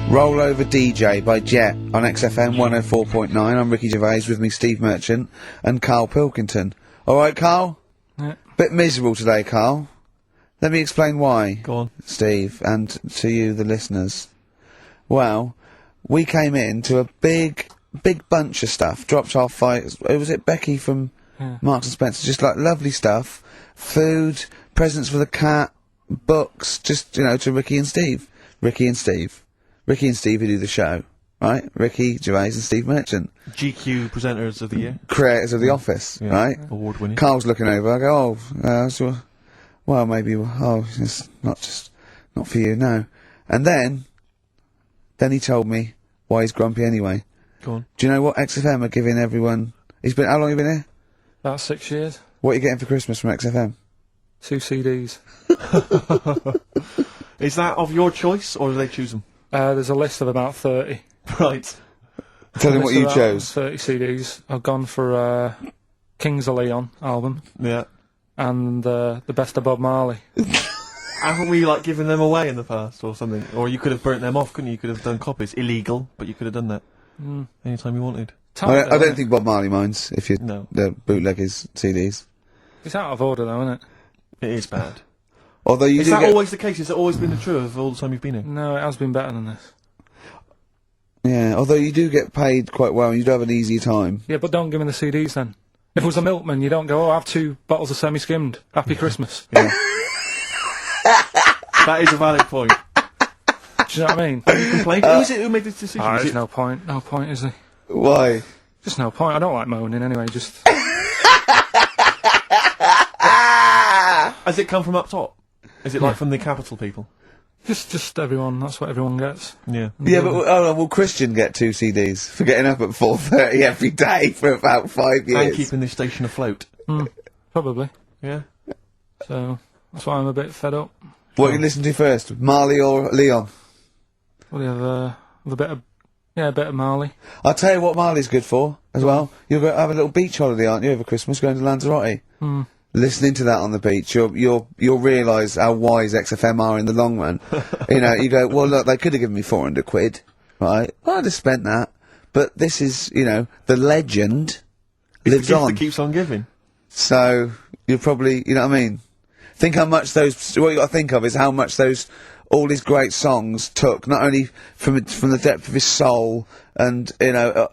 Roll Over DJ by Jet on XFM 104.9. I'm Ricky Gervais, with me Steve Merchant and Karl Pilkington. Alright, Karl? Yeah. Bit miserable today, Karl. Let me explain why. Go on. Steve, and to you, the listeners. Well, we came in to a big bunch of stuff. Dropped off by, was it Becky from Marks and Spencer? Just like lovely stuff. Food, presents for the cat, books, just, you know, to Ricky and Steve who do the show, right? Ricky Gervais and Steve Merchant. GQ presenters of the year. Creators of The Office, right? Award winning. Karl's looking over, I go, well, maybe, it's not for you, no. And then he told me why he's grumpy anyway. Go on. Do you know what XFM are giving everyone? How long have you been here? About 6 years. What are you getting for Christmas from XFM? 2 CDs. Is that of your choice, or do they choose them? There's a list of about 30. Right. Tell him what you chose. 30 CDs. I've gone for Kings of Leon album. Yeah. And the best of Bob Marley. Haven't we, like, given them away in the past, or something? Or you could have burnt them off, couldn't you? You could have done copies. Illegal, but you could have done that. Anytime you wanted. I don't think Bob Marley minds if you bootleg his CDs. It's out of order, though, isn't it? It is bad. Although you Is that always the case? Has it always been the truth of all the time you've been here? No, it has been better than this. Yeah, although you do get paid quite well and you do have an easier time. Yeah, but don't give me the CDs then. If it was a milkman, you don't go, have 2 bottles of semi-skimmed. Happy Christmas. Yeah. That is a valid point. Do you know what I mean? You complain? Who is it who made this decision? There's no point. No point, is there? Why? Just no point. I don't like moaning anyway, just... Has it come from up top? Is it like from the capital people? Just everyone. That's what everyone gets. Yeah. Yeah, but will Christian get 2 CDs for getting up at 4:30 every day for about 5 years? And keeping this station afloat. Probably. Yeah. So, that's why I'm a bit fed up. What you listen to first, Marley or Leon? Well, you have a bit of... Yeah, a bit of Marley. I'll tell you what Marley's good for, as well. You'll go have a little beach holiday, aren't you, over Christmas, going to Lanzarote? Listening to that on the beach, you'll realise how wise XFM are in the long run. You know, you go, well, look, they could have given me 400 quid, right? Well, I'd have spent that. But this is, you know, the legend lives on. It keeps on giving. So, you'll probably, you know what I mean? Think how much what you got to think of is how much all these great songs took, not only from the depth of his soul and, you know,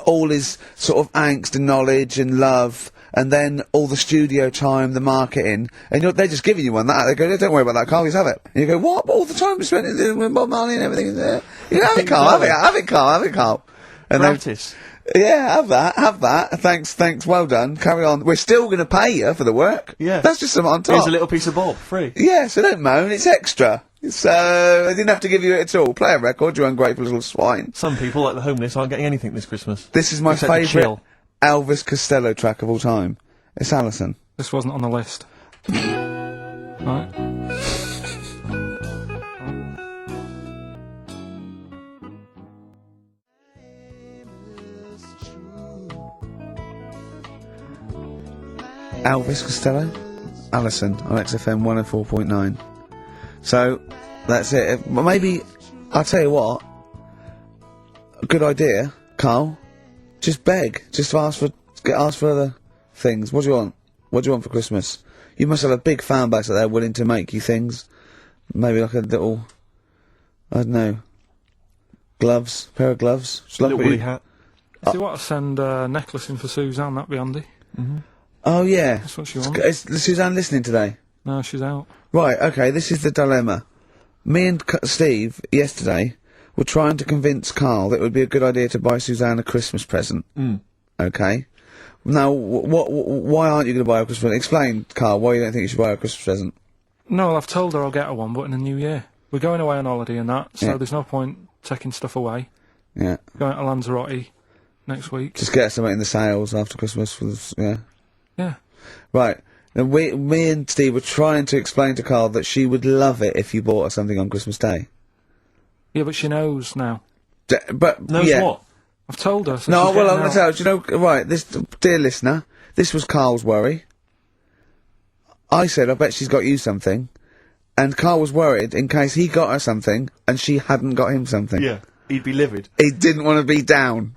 all his sort of angst and knowledge and love, and then all the studio time, the marketing, and they're just giving you one that. They go, don't worry about that, Karl, just have it. And you go, what? All the time we spent with Bob Marley and everything is there. You go, have it, Karl, have it, Karl. And Gratis. Yeah, have that. Thanks, well done. Carry on. We're still going to pay you for the work. Yeah. That's just something on top. Here's a little piece of Bob, free. Yeah, so don't moan, it's extra. So, I didn't have to give you it at all. Play a record, you ungrateful little swine. Some people, like the homeless, aren't getting anything this Christmas. This is my favourite Elvis Costello track of all time. It's Allison. This wasn't on the list. Right. Elvis Costello, Allison on XFM 104.9. So, that's it. But maybe, I'll tell you what, a good idea, Karl, just beg, just ask for other things. What do you want? What do you want for Christmas? You must have a big fan base out there willing to make you things. Maybe like a little, I don't know, pair of gloves. A little woolly hat. If you want to send a necklace in for Suzanne, that'd be handy. Oh yeah. That's what she wants. Is Suzanne listening today? No, she's out. Right, okay, this is the dilemma. Me and Steve, yesterday, were trying to convince Karl that it would be a good idea to buy Suzanne a Christmas present. Okay? Now, why aren't you going to buy her a Christmas present? Explain, Karl, why you don't think you should buy her a Christmas present. No, well, I've told her I'll get her one, but in the new year. We're going away on holiday and that, so there's no point taking stuff away. Yeah. Going to Lanzarote next week. Just get something in the sales after Christmas, yeah. Yeah. Right. And me and Steve were trying to explain to Karl that she would love it if you bought her something on Christmas Day. Yeah, but she knows now. But knows what? I've told her. So no, well, I'm going to tell you. Do you know, right, this, dear listener, this was Karl's worry. I said, I bet she's got you something. and Karl was worried in case he got her something and she hadn't got him something. Yeah, he'd be livid. He didn't want to be down.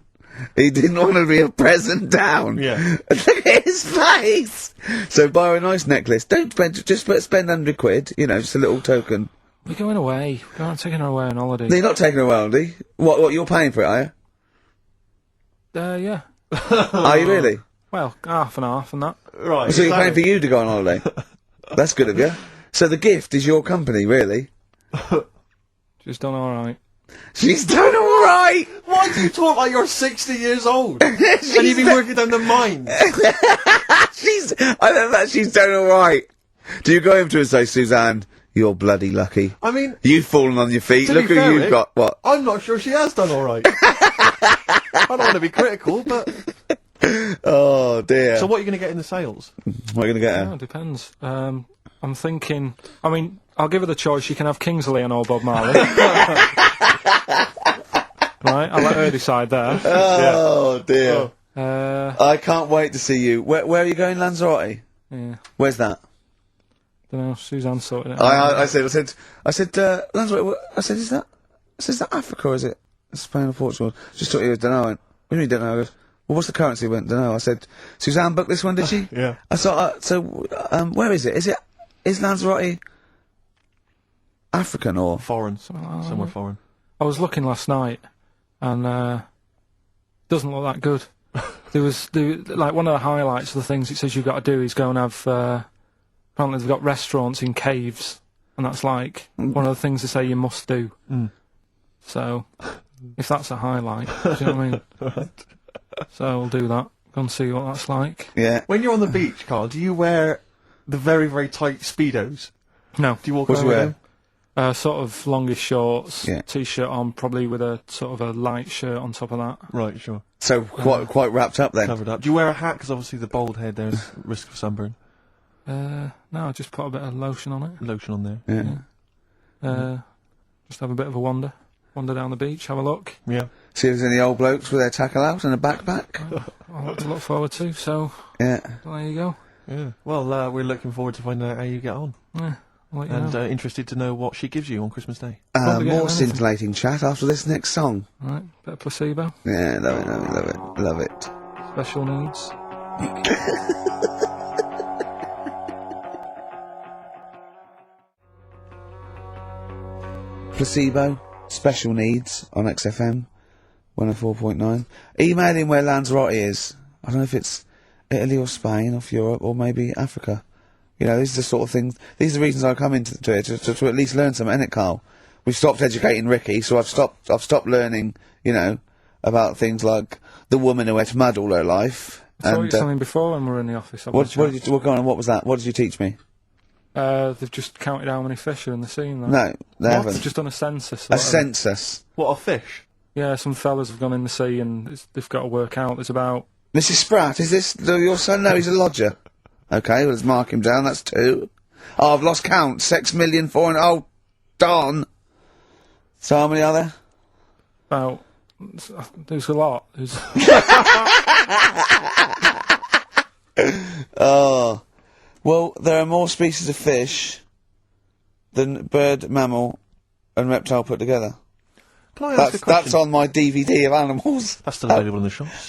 He didn't want to be a present down. Yeah. Look at his face! So buy her a nice necklace. Don't spend, spend £100, you know, just a little token. We're going away. We're not taking her away on holiday. No, you're not taking her away, are you? What, you're paying for it, are you? Yeah. Are you really? Well, half and half and that. Right. So you're paying for you to go on holiday? That's good of you. So the gift is your company, really? She's done alright. She's done alright! Why do you talk like you're 60 years old? And you've been working down the mines? I love that she's done alright. Do you go home to her and say, Suzanne, you're bloody lucky. I mean... You've fallen on your feet. To Look be who fair, you've Rick, got. What? I'm not sure she has done alright. I don't want to be critical, but... Oh, dear. So what are you going to get in the sales? What are you going to get her? Oh, it depends. I'm thinking... I mean, I'll give her the choice. She can have Kingsley and old Bob Marley. Right, I'll let her decide there. Oh, dear. I I can't wait to see you. Where are you going, Lanzarote? yeah, Where's that? don't know. Suzanne sorted it out. I said, Lanzarote, I said, is that Africa or is it Spain or Portugal? Just thought you don't know. I went, what do you mean don't know? I goes, well, what's the currency? I went, don't know. I said, Suzanne booked this one, did she? Yeah. I thought, where is it? Is Lanzarote African or? Foreign. Somewhere foreign. I was looking last night, and doesn't look that good. There was like one of the highlights of the things it says you've got to do is go and have. Apparently they've got restaurants in caves, and that's like one of the things they say you must do. Mm. So, if that's a highlight, do you know what I mean? Right. So we'll do that. Go and see what that's like. Yeah. When you're on the beach, Karl, do you wear the very, very tight Speedos? No. Do you walk What do around you with wear? them? Sort of longish shorts, Yeah. t-shirt on, probably with a sort of a light shirt on top of that. Right, sure. So quite wrapped up then. Covered up. Do you wear a hat? Because obviously the bald head, there's risk of sunburn. No, I just put a bit of lotion on it. Lotion on there. Yeah. Just have a bit of a wander down the beach, have a look. Yeah. See if there's any old blokes with their tackle out and a backpack. A lot to look forward to. So Yeah. there you go. Yeah. Well, we're looking forward to finding out how you get on. Yeah, I'll let you And know. Interested to know what she gives you on Christmas Day. Probably get More anything. scintillating chat after this next song. Right, bit of placebo, Yeah, love it. special needs. Placebo, special needs on XFM, 104.9. Email in where Lanzarote is. I don't know if it's Italy or Spain or Europe or maybe Africa. You know, these are the sort of things, these are the reasons I come into it, to at least learn something, innit, Karl? We've stopped educating Ricky, so I've stopped learning, you know, about things like the woman who ate mud all her life. I saw you something before when we were in the office. what did you, go on, what was that? What did you teach me? They've just counted how many fish are in the sea. and that. No, they They've haven't. just done a census. A whatever. census. What, a fish? Yeah, some fellas have gone in the sea and they've got to work out. There's about... Mrs. Spratt, is this your son? No, he's a lodger. Okay, well, let's mark him down. That's 2. Oh, I've lost count. 6,000,004. Oh, darn. So how many are there? About... There's a lot. There's... Oh. Well, there are more species of fish than bird, mammal, and reptile put together. Can I ask a question? That's on my DVD of animals. That's still available in the shops.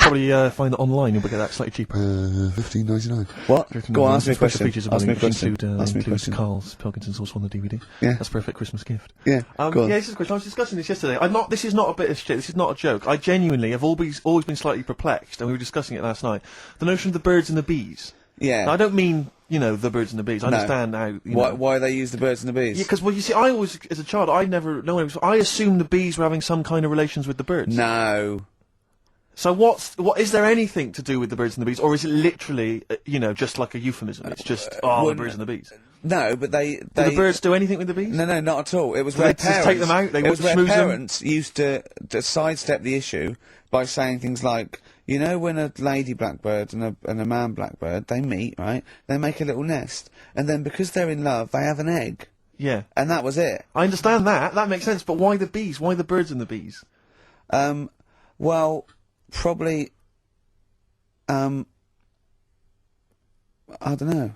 Probably find it online. You'll get that slightly cheaper. $15.99. What? Go on, ask me a Special question. features of Ask me a it question. include, Ask me a includes question. Karl's Pilkington sauce on the DVD. Yeah. That's a perfect Christmas gift. Yeah. Go on. Yeah, this is a question. I was discussing this yesterday. This is not a bit of shit. This is not a joke. I genuinely have always been slightly perplexed, and we were discussing it last night. The notion of the birds and the bees. Yeah. Now, I don't mean, the birds and the bees. I No. understand how, Why they use the birds and the bees? Yeah, because, well, you see, I always, as a child, I assumed the bees were having some kind of relations with the birds. No. So is there anything to do with the birds and the bees, or is it literally, just like a euphemism? It's just, the birds and the bees. No, but they... Do the birds do anything with the bees? No, not at all. It was Do where they just take them out? They it was where schmooze them? parents used to sidestep the issue by saying things like, when a lady blackbird and a man blackbird, they meet, right? They make a little nest. And then because they're in love, they have an egg. Yeah. And that was it. I understand that. That makes sense. But why the bees? Why the birds and the bees? Well, probably, I don't know.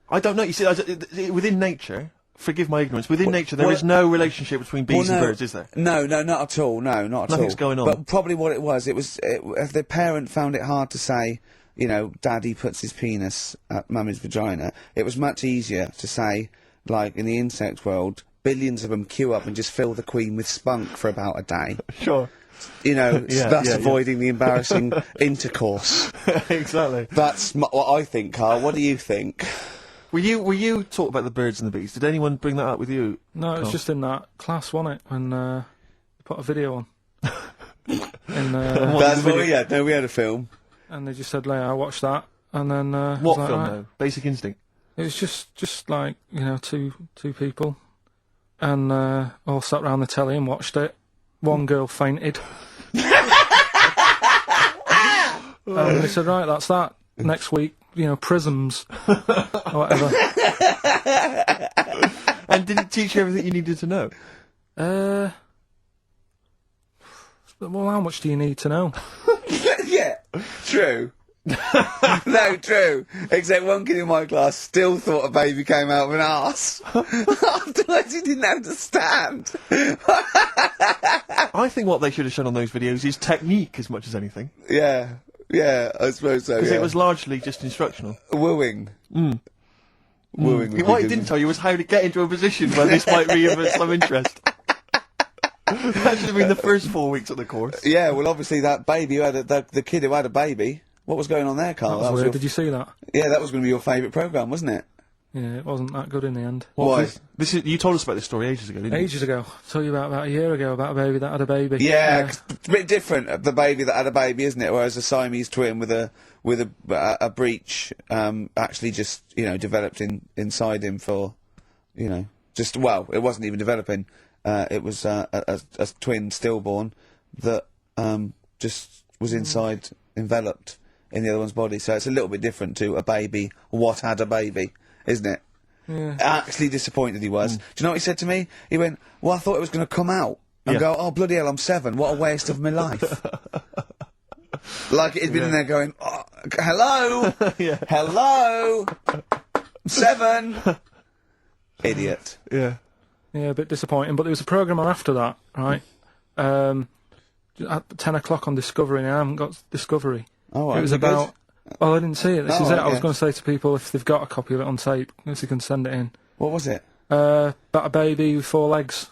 I don't know. You see, within nature, forgive my ignorance, within nature there is no relationship between bees and birds, is there? No, not at all. No, not at all. Nothing's going on. But probably what it was, if the parent found it hard to say, you know, Daddy puts his penis at Mummy's vagina, it was much easier to say, like, in the insect world, billions of them queue up and just fill the queen with spunk for about a day. Sure. You know, thus avoiding the embarrassing intercourse. Exactly. That's what I think, Karl. What do you think? Were you taught about the birds and the bees? Did anyone bring that up with you? No, it was just in that class, wasn't it? When they put a video on. That's what we had. No, we had a film. And they just said, I watched that, and then... what film, though? Basic Instinct? It was just like, you know, two people, and all sat round the telly and watched it. One girl fainted. And they said, right, that's that. Next week, you know, prisms, or whatever. And did it teach you everything you needed to know? Well, how much do you need to know? Yeah, true. No, true. Except one kid in my class still thought a baby came out of an arse. Afterwards he didn't understand. I think what they should have shown on those videos is technique as much as anything. Yeah, I suppose so, Because it was largely just instructional. Wooing. Wooing. What he didn't tell you was how to get into a position where this might be of some interest. That should have been the first 4 weeks of the course. Yeah, well obviously that baby who had the kid who had a baby. What was going on there, Karl? That was weird. Did you see that? Yeah, that was going to be your favourite programme, wasn't it? Yeah, it wasn't that good in the end. Why? You told us about this story ages ago, didn't you? Ages ago. I told you about a year ago about a baby that had a baby. Yeah, it's a bit different, the baby that had a baby, isn't it? Whereas a Siamese twin with a breach actually just, you know, developed inside him for, you know, it wasn't even developing. It was a twin stillborn that just was enveloped in the other one's body. So it's a little bit different to a baby what had a baby, isn't it? Yeah. Actually disappointed he was. Do you know what he said to me? He went, well, I thought it was going to come out and go, oh, bloody hell, I'm 7. What a waste of my life. Like he'd been in there going, oh, hello, hello, 7. Idiot. Yeah, a bit disappointing. But there was a programme on after that, right? At 10 o'clock on Discovery, and I haven't got Discovery. Oh, right. It was about... Oh, I didn't see it. This is it. I was yeah. going to say to people, if they've got a copy of it on tape, if they can send it in. What was it? About a baby with 4 legs.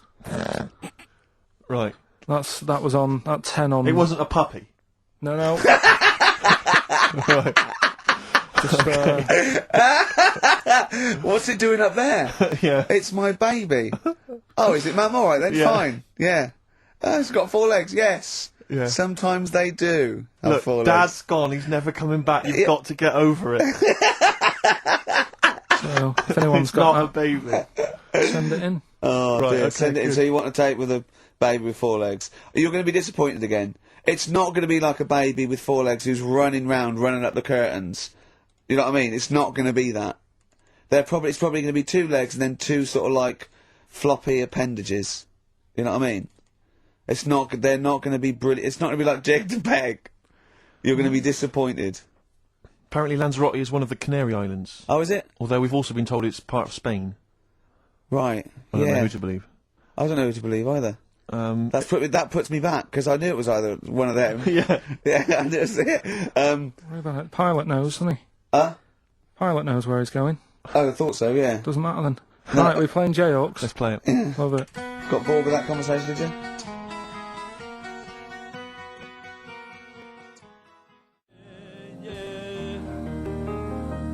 Right. That was on at 10 on... It wasn't a puppy? No. Right. Just, What's it doing up there? Yeah. It's my baby. Oh, is it, Mum? All right, then, Yeah. fine. Yeah. It's got 4 legs, yes. Yeah. Sometimes they do have Look, 4 legs. Dad's gone, he's never coming back, you've got to get over it. so, if anyone's It's got not a that, baby. send it in. Oh, Right, dear. okay, Send it in. good. So you want to tape with a baby with 4 legs. You're going to be disappointed again. It's not going to be like a baby with 4 legs who's running up the curtains. You know what I mean? It's not going to be that. It's probably going to be 2 legs and then 2 sort of like floppy appendages. You know what I mean? They're not going to be brilliant. It's not going to be like Jake the Peg. You're going to be disappointed. Apparently Lanzarote is one of the Canary Islands. Oh, is it? Although we've also been told it's part of Spain. Right. I don't know who to believe. I don't know who to believe either. That puts me back, because I knew it was either one of them. Yeah. Yeah, I knew it was it. Worry about it. Pilot knows, doesn't he? Pilot knows where he's going. Oh, I thought so, yeah. Doesn't matter then. Right, we're playing Jayhawks. Let's play it. Love it. Got bored with that conversation, did you?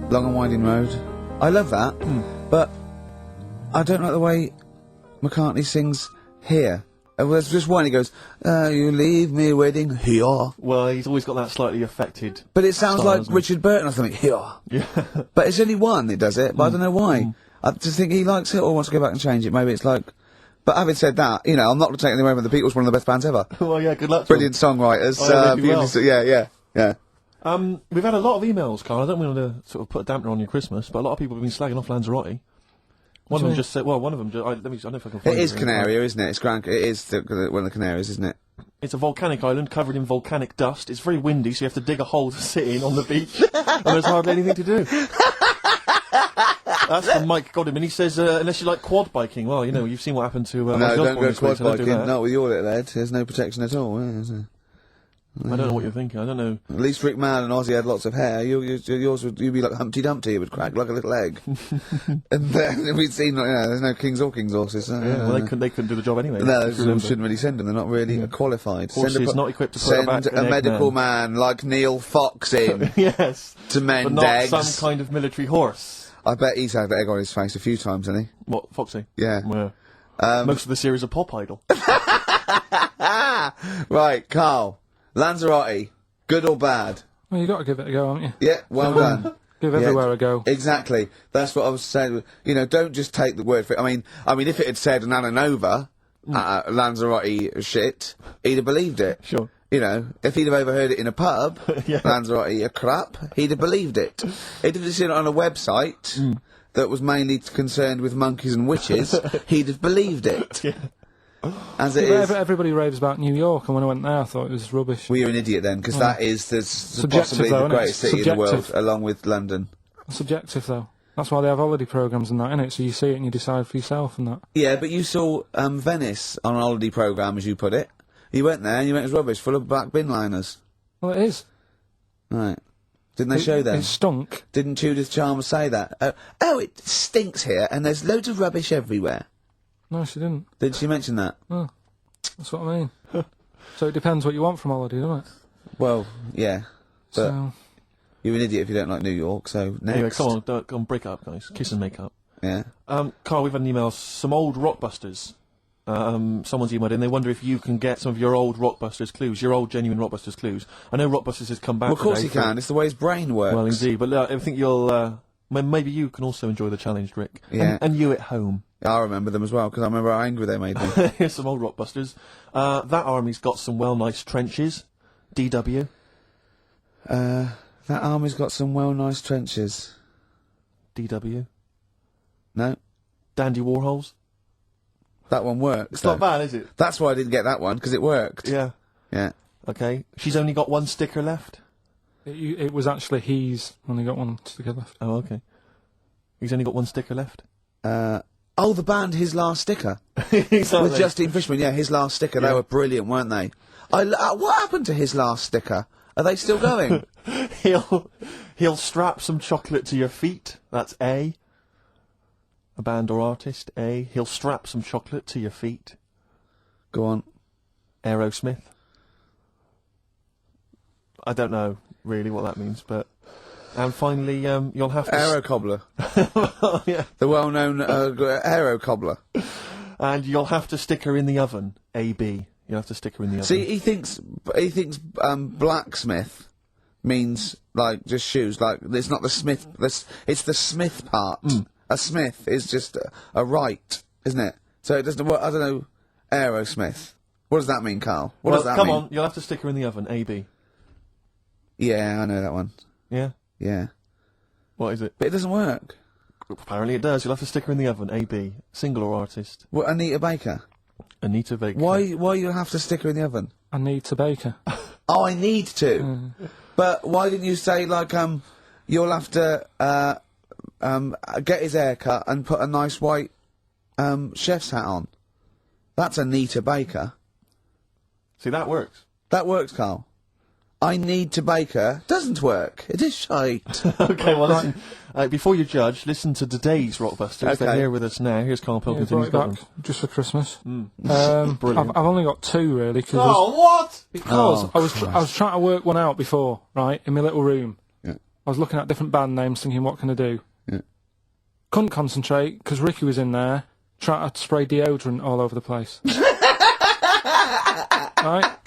Long and Winding Road. I love that, but I don't like the way McCartney sings here. There's just one, he goes, you leave me waiting here. Well, he's always got that slightly affected But it sounds style, like doesn't it? Richard Burton or something, here. Yeah. But it's only one that does it, but I don't know why. I just think he likes it or wants to go back and change it. Maybe it's like... But having said that, you know, I'm not taking anything away from the Beatles, one of the best bands ever. Well, yeah, good luck to Brilliant songwriters. Oh, they do well. Yeah. We've had a lot of emails, Karl. I don't want to sort of put a dampener on your Christmas, but a lot of people have been slagging off Lanzarote. One of them just said, well, one of them, I don't know if I can find It is Canaria, isn't it? It's It is one of the Canaries, isn't it? It's a volcanic island covered in volcanic dust. It's very windy, so you have to dig a hole to sit in on the beach, and there's hardly anything to do. That's from Mike Godham, he says, unless you like quad biking. Well, you know, you've seen what happened to No, Ozzy don't Osbourne go this week, quad so don't do biking. that. Not with your little head. There's no protection at all. Is there? I don't know what you're thinking. I don't know. At least Rick Mann and Ozzy had lots of hair. Yours would you'd be like Humpty Dumpty. It would crack like a little egg. And then we'd seen, there's no kings or kings horses. So, Yeah, well, they couldn't do the job anyway. No, if you we remember. shouldn't really send them. They're not really qualified. Horses not equipped to put back Send an a egg medical man like Neil Fox in Yes. to But mend not eggs. some kind of military horse. I bet he's had the egg on his face a few times, hasn't he? What, Foxy? Yeah. Well, most of the series are Pop Idol. Right, Karl. Lanzarote. Good or bad? Well, you got to give it a go, haven't you? Yeah, well done. Give everywhere a go. Exactly. That's what I was saying. You know, don't just take the word for it. I mean, if it had said Nananova, Lanzarote shit, he'd have believed it. Sure. You know, if he'd have overheard it in a pub, Yeah. Lanzarote a crap, he'd have believed it. He'd have seen it on a website that was mainly concerned with monkeys and witches, he'd have believed it. Yeah. As it Yeah, is. everybody raves about New York, and when I went there, I thought it was rubbish. Well, you're an idiot then, because that is possibly though, the innit? greatest city in the world, Subjective. along with London. Subjective, though. That's why they have holiday programmes and that, innit? So you see it and you decide for yourself and that. Yeah, but you saw Venice on a holiday programme, as you put it. You went there and you went, it was rubbish, full of black bin liners. Well, it is. Right. Didn't they show them? It stunk. Didn't Judith Chalmers say that? Oh, it stinks here, and there's loads of rubbish everywhere. No, she didn't. Did she mention that? Oh, that's what I mean. So it depends what you want from holiday, doesn't it? Well, yeah. But So, you're an idiot if you don't like New York, so next. Anyway, come on, break up, guys. Kiss and make up. Yeah. Karl, we've had an email, some old Rockbusters. Someone's emailed in, they wonder if you can get some of your old Rockbusters clues, your old genuine Rockbusters clues. I know Rockbusters has come back Well, of course today he can. It's the way his brain works. Well, indeed, but I think you'll, maybe you can also enjoy the challenge, Rick. Yeah. And you at home. I remember them as well, because I remember how angry they made me. Here's some old Rockbusters. That army's got some nice trenches. DW. That army's got some nice trenches. DW. No? Dandy Warhols. That one works. It's not bad, is it? That's why I didn't get that one, because it worked. Yeah. Yeah. Okay. She's only got one sticker left. it was actually he's only got one sticker left. Oh, okay. He's only got one sticker left. Oh, the band His Last Sticker. Exactly. With Justine Fishman, yeah, His Last Sticker. They Yeah. were brilliant, weren't they? What happened to His Last Sticker? Are they still going? He'll strap some chocolate to your feet. That's A. A band or artist. A. He'll strap some chocolate to your feet. Go on. Aerosmith. I don't know really what that means, but... And finally, you'll have to... Aero Cobbler. Yeah. The well-known Aero Cobbler. And you'll have to stick her in the oven. AB. You'll have to stick her in the oven. See, he thinks blacksmith means, like, just shoes. Like, it's not the smith... It's the smith part. A smith is just a right, isn't it? So it doesn't... I don't know... Aerosmith. What does that mean, Karl? What does that come mean? on. You'll have to stick her in the oven. AB. Yeah, I know that one. Yeah? Yeah. What is it? But it doesn't work. Apparently it does. You'll have to stick her in the oven. AB. Single or artist. What, Anita Baker? Anita Baker. Why you have to stick her in the oven? I need to bake her. Oh, I need to. But why didn't you say, like, you'll have to, get his hair cut and put a nice white, chef's hat on? That's Anita Baker. See, that works. That works, Karl. I need to bake her. Doesn't work. It is shite. Okay, well, listen. Before you judge, listen to today's Rockbusters. They're Okay. here with us now. Here's Karl Yeah, Pilkington. brought He's it got back them. just for Christmas. Brilliant. I've only got two really because what? I was trying to work one out before, right, in my little room. Yeah. I was looking at different band names, thinking, what can I do? Yeah. Couldn't concentrate because Ricky was in there trying to spray deodorant all over the place. Right?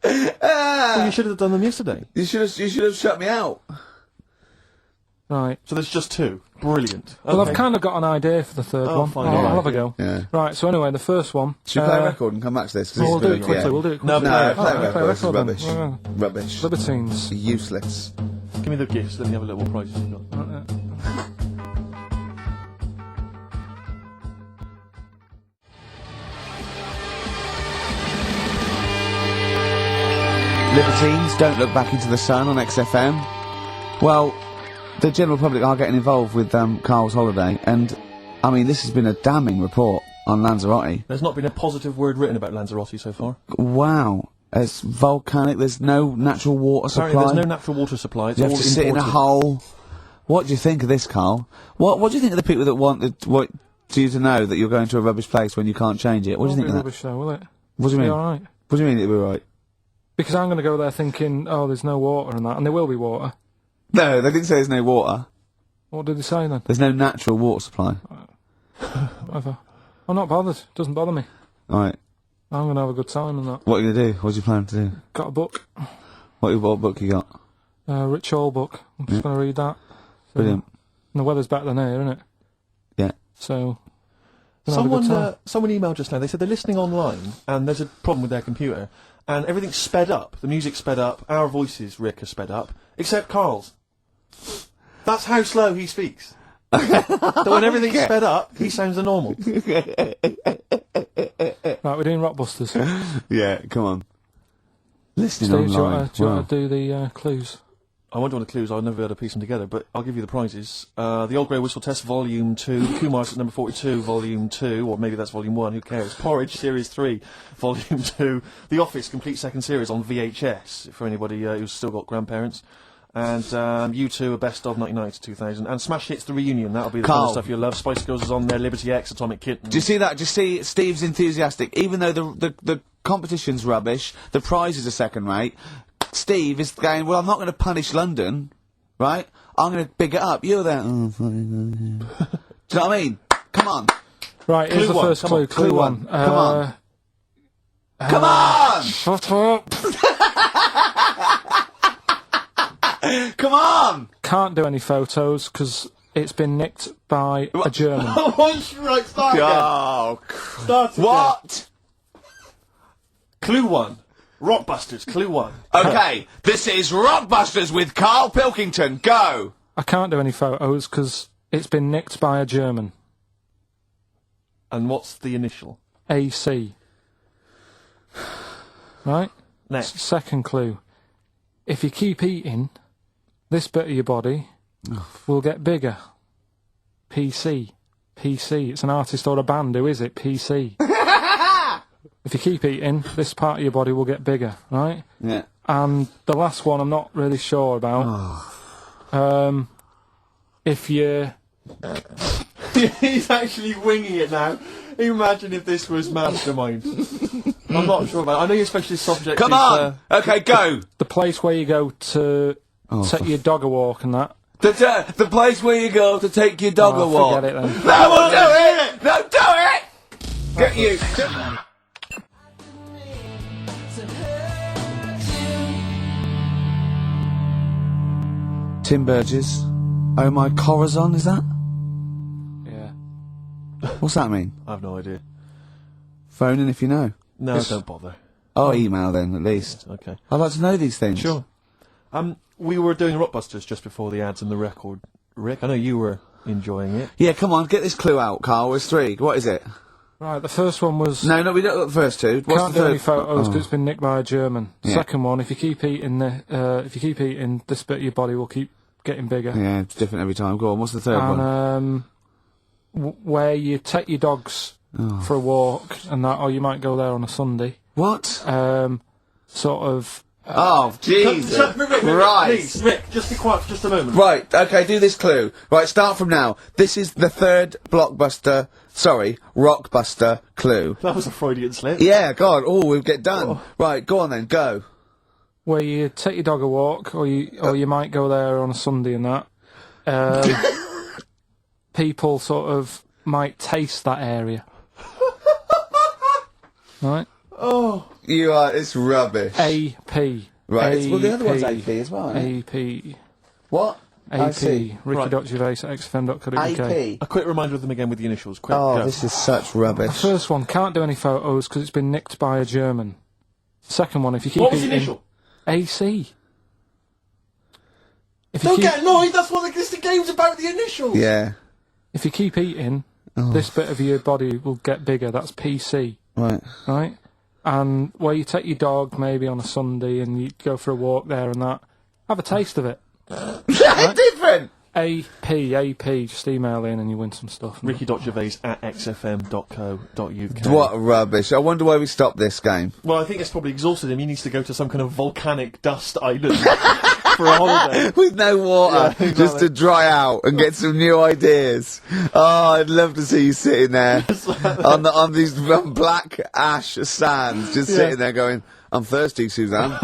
Well, you should have done them yesterday. You should have shut me out. Right. So there's just two. Brilliant. Well, Okay. I've kind of got an idea for the third Oh, one. fine, I'll alright. have a go. Yeah. Right, so anyway, the first one. Should we play a record and come back to this? 'Cause We'll this do is it quickly, yeah. we'll do it No, quickly. No, Play play a a play a record. This is record then. rubbish. Yeah. Rubbish. Libertines. Useless. Give me the gifts. Let me have a little prize you've got. Libertines, Don't Look Back Into the Sun on XFM. Well, the general public are getting involved with Karl's holiday, and I mean, this has been a damning report on Lanzarote. There's not been a positive word written about Lanzarote so far. Wow. It's volcanic, there's no natural water Apparently supply. there's no natural water supply. It's You all have to sit in a imported. hole. What do you think of this, Karl? What do you think of the people that want you to know that you're going to a rubbish place when you can't change it? What do you think of that? Rubbish though, will it? What do you Be mean? alright. What do you mean it'll be right? Because I'm going to go there thinking, oh, there's no water and that, and there will be water. No, they didn't say there's no water. What did they say then? There's no natural water supply. Whatever. I'm not bothered. Doesn't bother me. Alright. I'm going to have a good time and that. What are you going to do? What do you plan to do? Got a book. What book you got? Rich Hall book. I'm just going to read that. So, Brilliant. and the weather's better than here, isn't it? Yeah. So, gonna have a good time. Someone emailed just now. They said they're listening online, and there's a problem with their computer, and everything's sped up. The music's sped up. Our voices, Rick, are sped up, except Karl's. That's how slow he speaks. So when everything's sped up, he sounds normal. Right, we're doing Rockbusters. Yeah, come on. Listening Steve, do you online. want to do the clues? I won't do the clues, I'll never be able to piece them together, but I'll give you the prizes. The Old Grey Whistle Test Volume 2, Kumar's at number 42, Volume 2, or maybe that's Volume 1, who cares? Porridge Series 3, Volume 2, The Office Complete Second Series on VHS, for anybody who's still got grandparents. And U2, a best of 99 to 2000. And Smash Hits the Reunion, that'll be the kind Karl. of stuff you'll love. Spice Girls is on there, Liberty X, Atomic Kitten. Do you see that? Do you see Steve's enthusiastic? Even though the competition's rubbish, the prizes are second rate, Steve is going, well, I'm not going to punish London, right? I'm going to big it up. You're there. Oh, do you know what I mean? Come on. Right, here's Clue the one, first come clue. on. Clue one. Come on. Come on! Shut up! Come on! Can't do any photos because it's been nicked by a German. Right, start again. Oh, Start again. what? Clue 1. Rockbusters, Clue 1. Okay, this is Rockbusters with Karl Pilkington. Go! I can't do any photos because it's been nicked by a German. And what's the initial? AC. Right? Next. Second clue. If you keep eating, this bit of your body will get bigger. PC. PC. It's an artist or a band. Who is it? PC. If you keep eating, this part of your body will get bigger, right? Yeah. And the last one I'm not really sure about. If you... He's actually winging it now. Imagine if this was Mastermind. I'm not sure about it. I know your specialist subject Come is... on! Okay, go! The place where you go to take your dog a walk and that. The place where you go to take your dog a walk. Forget it then. No, we'll do it! No, do it! Get you! Tim Burgess. Oh my Corazon, is that? Yeah. What's that mean? I have no idea. Phone in if you know. No, don't bother. Oh, email then, at least. Okay. I'd like to know these things. Sure. We were doing Rockbusters just before the ads and the record. Rick, I know you were enjoying it. Yeah, come on, get this clue out, Karl. There's three. What is it? Right, the first one was... No, we don't got the first two. What's Can't the do third? any photos because it's been nicked by a German. Yeah. Second one, if you keep eating, this bit of your body will keep getting bigger. Yeah, it's different every time. Go on, what's the third one? And where you take your dogs for a walk and that, or you might go there on a Sunday. What? Sort of... Oh, Jesus. Right. Rick, just be quiet for just a moment. Right, okay, do this clue. Right, start from now. This is the third Rockbuster clue. That was a Freudian slip. Yeah, God, we'll get done. Right, go on then, go. Where you take your dog a walk, or you might go there on a Sunday and that. People sort of might taste that area. Right? Oh. It's rubbish. AP. Right, well, the other one's AP. AP as well, isn't it? AP. What? I see. AP. Ricky.Gervais XFM.co.uk. AP. A quick reminder of them again with the initials. Quick, Oh, go. this is such rubbish. First one, can't do any photos because it's been nicked by a German. Second one, if you keep What was the eating... initial? AC. If you Don't keep, get annoyed, that's what the game's about, the initials! Yeah. if you keep eating, this bit of your body will get bigger. That's PC. Right. Right? And where you take your dog maybe on a Sunday and you go for a walk there and that, have a taste of it. Different! AP, just email in and you win some stuff. Ricky.Gervais@xfm.co.uk. What rubbish. I wonder why we stopped this game. Well, I think it's probably exhausted him. He needs to go to some kind of volcanic dust island for a holiday. With no water, Yeah, exactly. just to dry out and get some new ideas. Oh, I'd love to see you sitting there on these black ash sands, just sitting there going, I'm thirsty, Suzanne.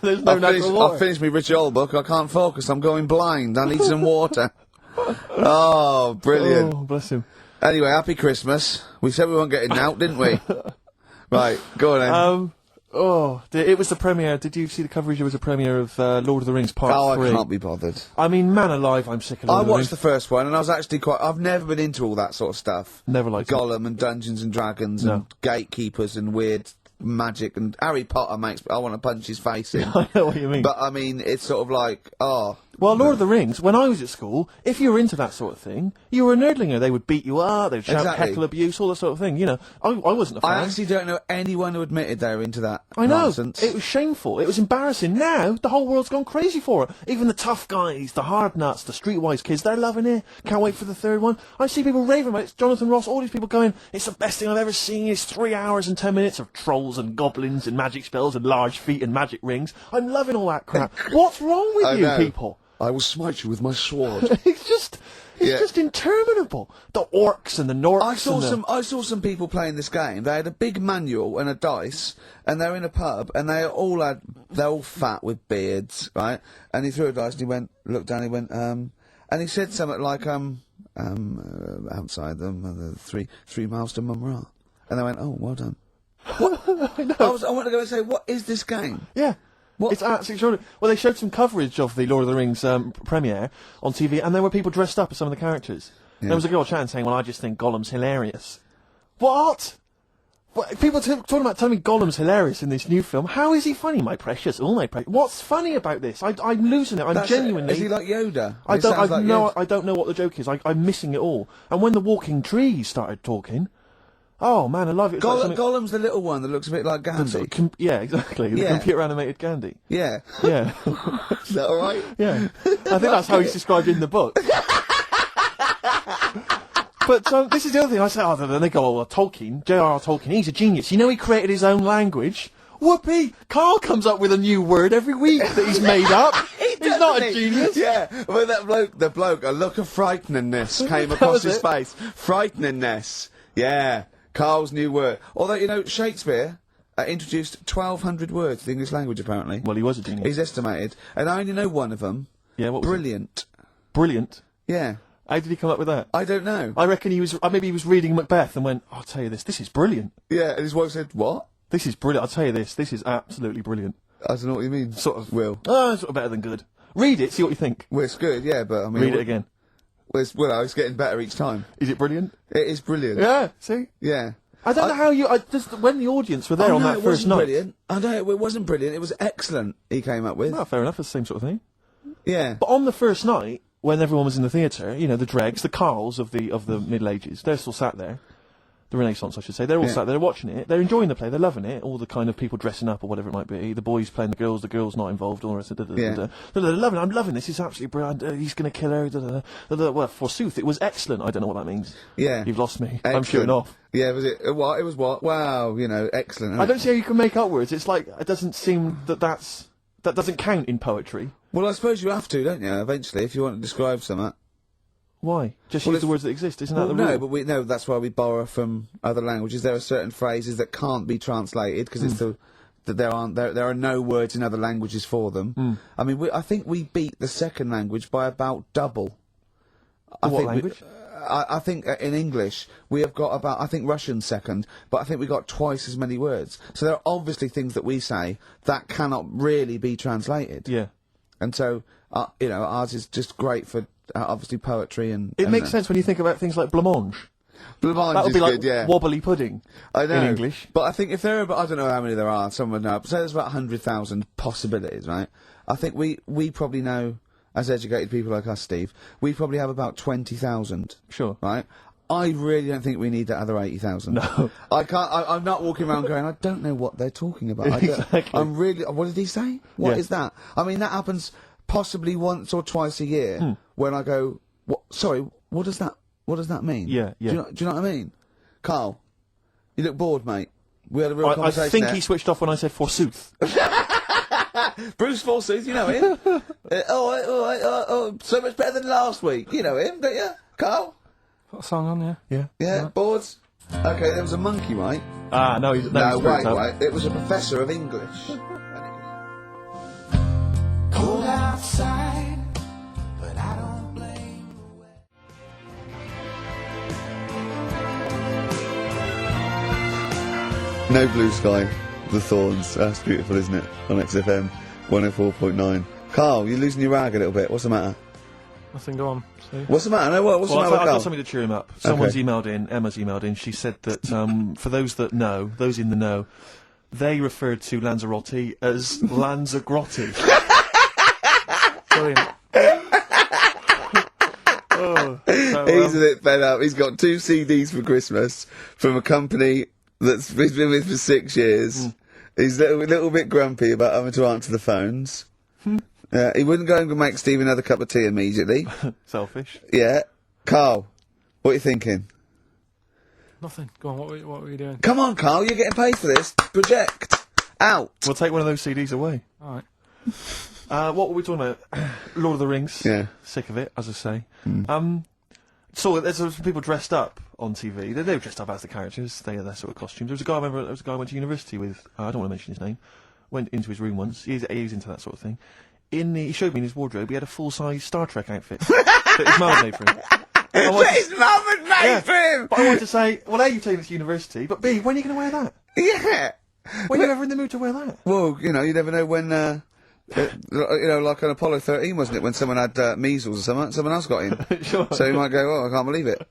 There's no natural water. I've finished my Richard Old book. I can't focus. I'm going blind. I need some water. Oh, brilliant. Oh, bless him. Anyway, happy Christmas. We said we weren't getting out, didn't we? Right, go on then. It was the premiere. Did you see the coverage? It was a premiere of Lord of the Rings Part 3. I can't be bothered. I mean, man alive, I'm sick of Lord I of the Rings. watched the first one, and I was actually I've never been into all that sort of stuff. Never liked it. Gollum and Dungeons and Dragons and gatekeepers and weird magic and Harry Potter makes. I want to punch his face in. I know what you mean. But I mean, it's sort of like, Well, Lord of the Rings, when I was at school, if you were into that sort of thing, you were a nerdlinger. They would beat you up, they'd shout heckle abuse, all that sort of thing. You know, I wasn't a fan. I actually don't know anyone who admitted they were into that I know. nonsense. It was shameful. It was embarrassing. Now, the whole world's gone crazy for it. Even the tough guys, the hard nuts, the streetwise kids, they're loving it. Can't wait for the third one. I see people raving about it. It's Jonathan Ross, all these people going, it's the best thing I've ever seen. It's 3 hours and 10 minutes of trolls and goblins and magic spells and large feet and magic rings. I'm loving all that crap. What's wrong with you people? I will smite you with my sword. It's just interminable. The orcs and the Norks. I saw some people playing this game. They had a big manual and a dice, and they're in a pub, and they're all fat with beards, right? And he threw a dice, and he looked down, he went, and he said something like, outside them, 3 miles to Mumra. And they went, oh, well done. What? I know. I wanted to go and say, what is this game? Yeah. What? It's absolutely extraordinary. Well, they showed some coverage of the Lord of the Rings premiere on TV, and there were people dressed up as some of the characters. Yeah. There was a girl chatting saying, well, I just think Gollum's hilarious. What? People talking about telling me Gollum's hilarious in this new film. How is he funny, my precious? Oh, my precious. What's funny about this? I'm losing it. I'm genuinely... Is he like Yoda? I don't know what the joke is. I'm missing it all. And when the walking trees started talking... Oh, man, I love it. Gollum's the little one that looks a bit like Gandhi. Yeah, exactly. The computer-animated Gandhi. Yeah. Yeah. Is that all right? Yeah. I think that's how he's described in the book. But this is the other thing. I say, then they go, Tolkien, J.R.R. Tolkien, he's a genius. You know he created his own language? Whoopee! Karl comes up with a new word every week that he's made up. He's not a genius. Yeah, well, the bloke, a look of frighteningness came across his face. Frighteningness. Yeah. Karl's new word. Although, you know, Shakespeare introduced 1,200 words to the English language, apparently. Well, he was a genius. He's estimated. And I only know one of them. Yeah, what was Brilliant. it? Brilliant? Yeah. How did he come up with that? I don't know. I reckon maybe he was reading Macbeth and went, I'll tell you this is brilliant. Yeah, and his wife said, what? This is brilliant. I'll tell you this is absolutely brilliant. I don't know what you mean. Sort of. Will. Sort of better than good. Read it, see what you think. Well, it's good, yeah, but I mean... Read it again. Well, it's getting better each time. Is it brilliant? It is brilliant. Yeah, see? Yeah. I don't know how when the audience were there on that first night. Brilliant. I know it wasn't brilliant. It was excellent. He came up with. Well, fair enough. It's the same sort of thing. Yeah. But on the first night, when everyone was in the theatre, you know, the dregs, the Karls of the Middle Ages, they're still sat there. The Renaissance, I should say. They're all sat there watching it. They're enjoying the play. They're loving it. All the kind of people dressing up or whatever it might be. The boys playing the girls not involved. All the rest of They're loving it. I'm loving this. It's absolutely brilliant. He's going to kill her. Well, forsooth, it was excellent. I don't know what that means. Yeah. You've lost me. Excellent. I'm shooting off. Yeah, was it? What? It was what? Wow, you know, excellent. I don't see how you can make up words. It's like, it doesn't seem that doesn't count in poetry. Well, I suppose you have to, don't you, eventually, if you want to describe something. Why? Just use the words that exist, isn't that the rule? No, but that's why we borrow from other languages. There are certain phrases that can't be translated because it's that there are no words in other languages for them. I mean, I think we beat the second language by about double. What language? I think in English we have got about, I think Russian's second, but I think we got twice as many words. So there are obviously things that we say that cannot really be translated. Yeah. And so, you know, ours is just great for obviously poetry and... It makes sense when you think about things like blancmange. Blancmange that would is be like good, yeah. wobbly pudding. I know. In English. But I think if there are, I don't know how many there are, someone know, but say there's about 100,000 possibilities, right? I think we probably know, as educated people like us, Steve, we probably have about 20,000. Sure. Right? I really don't think we need that other 80,000. No. I'm not walking around going, I don't know what they're talking about. Exactly. I'm really, what did he say? What is that? I mean, that happens possibly once or twice a year when I go, sorry, what does that mean? Yeah, yeah. Do you know what I mean? Karl, you look bored, mate. We had a real I conversation think there. he switched off when I said forsooth. Bruce Forsooth, you know him. So much better than last week. You know him, don't you, Karl? Got a song on, yeah? Yeah. Yeah, bored? Okay, there was a monkey, right? No, he's Wait. It was a professor of English. Cold outside, but I don't blame the weather. No Blue Sky, The Thorns. That's beautiful, isn't it? On XFM 104.9. Karl, you're losing your rag a little bit. What's the matter? Nothing, go on. See? What's the matter? No, what's the matter with I've Karl? got something to cheer him up. Someone's emailed in, Emma's emailed in, she said that, for those that know, those in the know, they referred to Lanzarote as Lanzagrotte. Brilliant. He's a bit fed up. He's got 2 CDs for Christmas from a company that's he's been with for 6 years. He's a little bit grumpy about having to answer the phones. He wouldn't go and make Steve another cup of tea immediately. Selfish. Yeah. Karl, what are you thinking? Nothing. Go on, what were you doing? Come on, Karl, you're getting paid for this. Project. Out. We'll take one of those CDs away. Alright. What were we talking about? Lord of the Rings. Yeah. Sick of it, as I say. So there's some people dressed up on TV. They were dressed up as the characters. They had their sort of costumes. There was a guy I went to university with. I don't want to mention his name. Went into his room once. He's into that sort of thing. He showed me in his wardrobe. He had a full-size Star Trek outfit that his mum had made for him. His mum had made for him! But I wanted to say, well, A, you've taken it to university, but B, when are you going to wear that? Yeah. When are you ever in the mood to wear that? Well, you know, you never know when, you know, like on Apollo 13, wasn't it, when someone had measles or something, someone else got in. Sure. So you might go, oh, I can't believe it.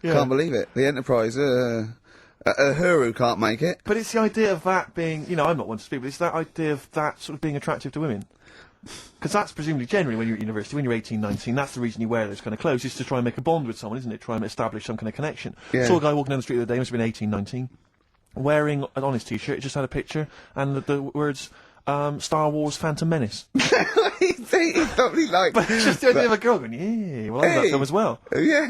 Yeah. Can't believe it. The Enterprise, Uhuru can't make it. But it's the idea of that being, you know, I'm not one to speak, but it's that idea of that sort of being attractive to women. Because that's presumably generally when you're at university, when you're 18, 19, that's the reason you wear those kind of clothes, is to try and make a bond with someone, isn't it? Try and establish some kind of connection. Yeah. Saw a guy walking down the street the other day, must have been 18, 19, wearing on his t-shirt, it just had a picture, and the words, Star Wars Phantom Menace. He probably like... But it's just the idea of a girl going, yeah, well, I love that film as well. Yeah.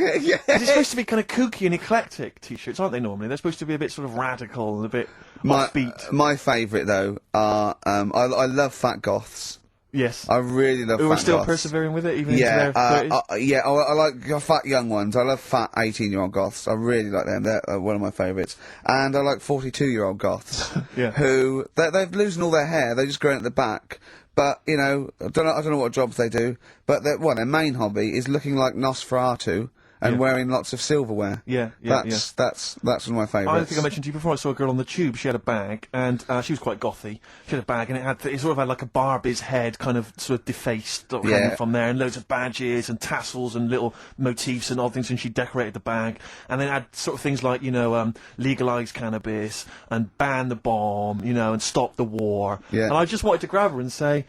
It's supposed to be kind of kooky and eclectic t-shirts, aren't they, normally? They're supposed to be a bit sort of radical and a bit offbeat. My favourite, though, are, I love fat goths. Yes. I really love fat Who are still goths. persevering with it, even into their 30s? Yeah, I like fat young ones. I love fat 18-year-old goths. I really like them. They're one of my favourites. And I like 42-year-old goths. Yeah. Who, they're losing all their hair. They're just growing at the back. But, you know, I don't know what jobs they do. But their main hobby is looking like Nosferatu and wearing lots of silverware. Yeah. That's one of my favourites. I think I mentioned to you before, I saw a girl on the tube, she had a bag, and she was quite gothy. She had a bag, and it sort of had like a Barbie's head, kind of sort of defaced, hanging from there, and loads of badges, and tassels, and little motifs, and odd things, and she decorated the bag. And then had sort of things like, you know, legalise cannabis, and ban the bomb, you know, and stop the war. Yeah. And I just wanted to grab her and say,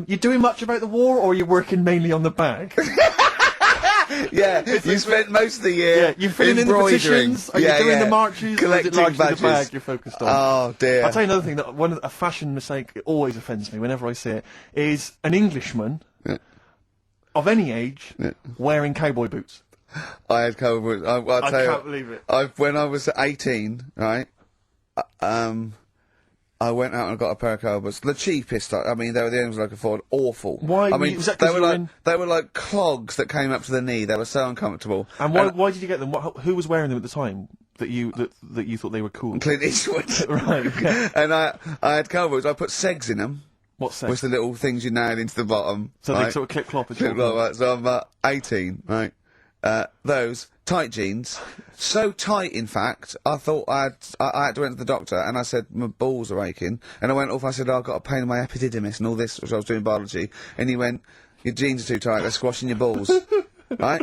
you doing much about the war, or are you working mainly on the bag? Yeah, you spent most of the year. Yeah, you're filling in the petitions. Are you doing the marches? Collecting or is it largely badges. the bag you're focused on? Oh dear. I'll tell you another thing, that a fashion mistake that always offends me whenever I see it, is an Englishman of any age wearing cowboy boots. I had cowboy boots. I can't believe it. When I was 18, right, I went out and got a pair of cowboy boots. The cheapest, I mean, they were the only ones I could afford. Awful. Why? I mean, Was that 'cause they you were were like in- they were like clogs that came up to the knee. They were so uncomfortable. And why did you get them? Who was wearing them at the time that you thought they were cool? Clint Eastwood. Right. Okay. And I had cowboy boots. I put segs in them. What's that? Which the little things you nail into the bottom. So right? they sort of clip clop as Clip well. like that. So I'm 18, right? Those tight jeans, so tight in fact, I thought I had to went to the doctor and I said my balls are aching, and I went off. I said I've got a pain in my epididymis and all this, which I was doing biology, and he went, your jeans are too tight, they're squashing your balls, right?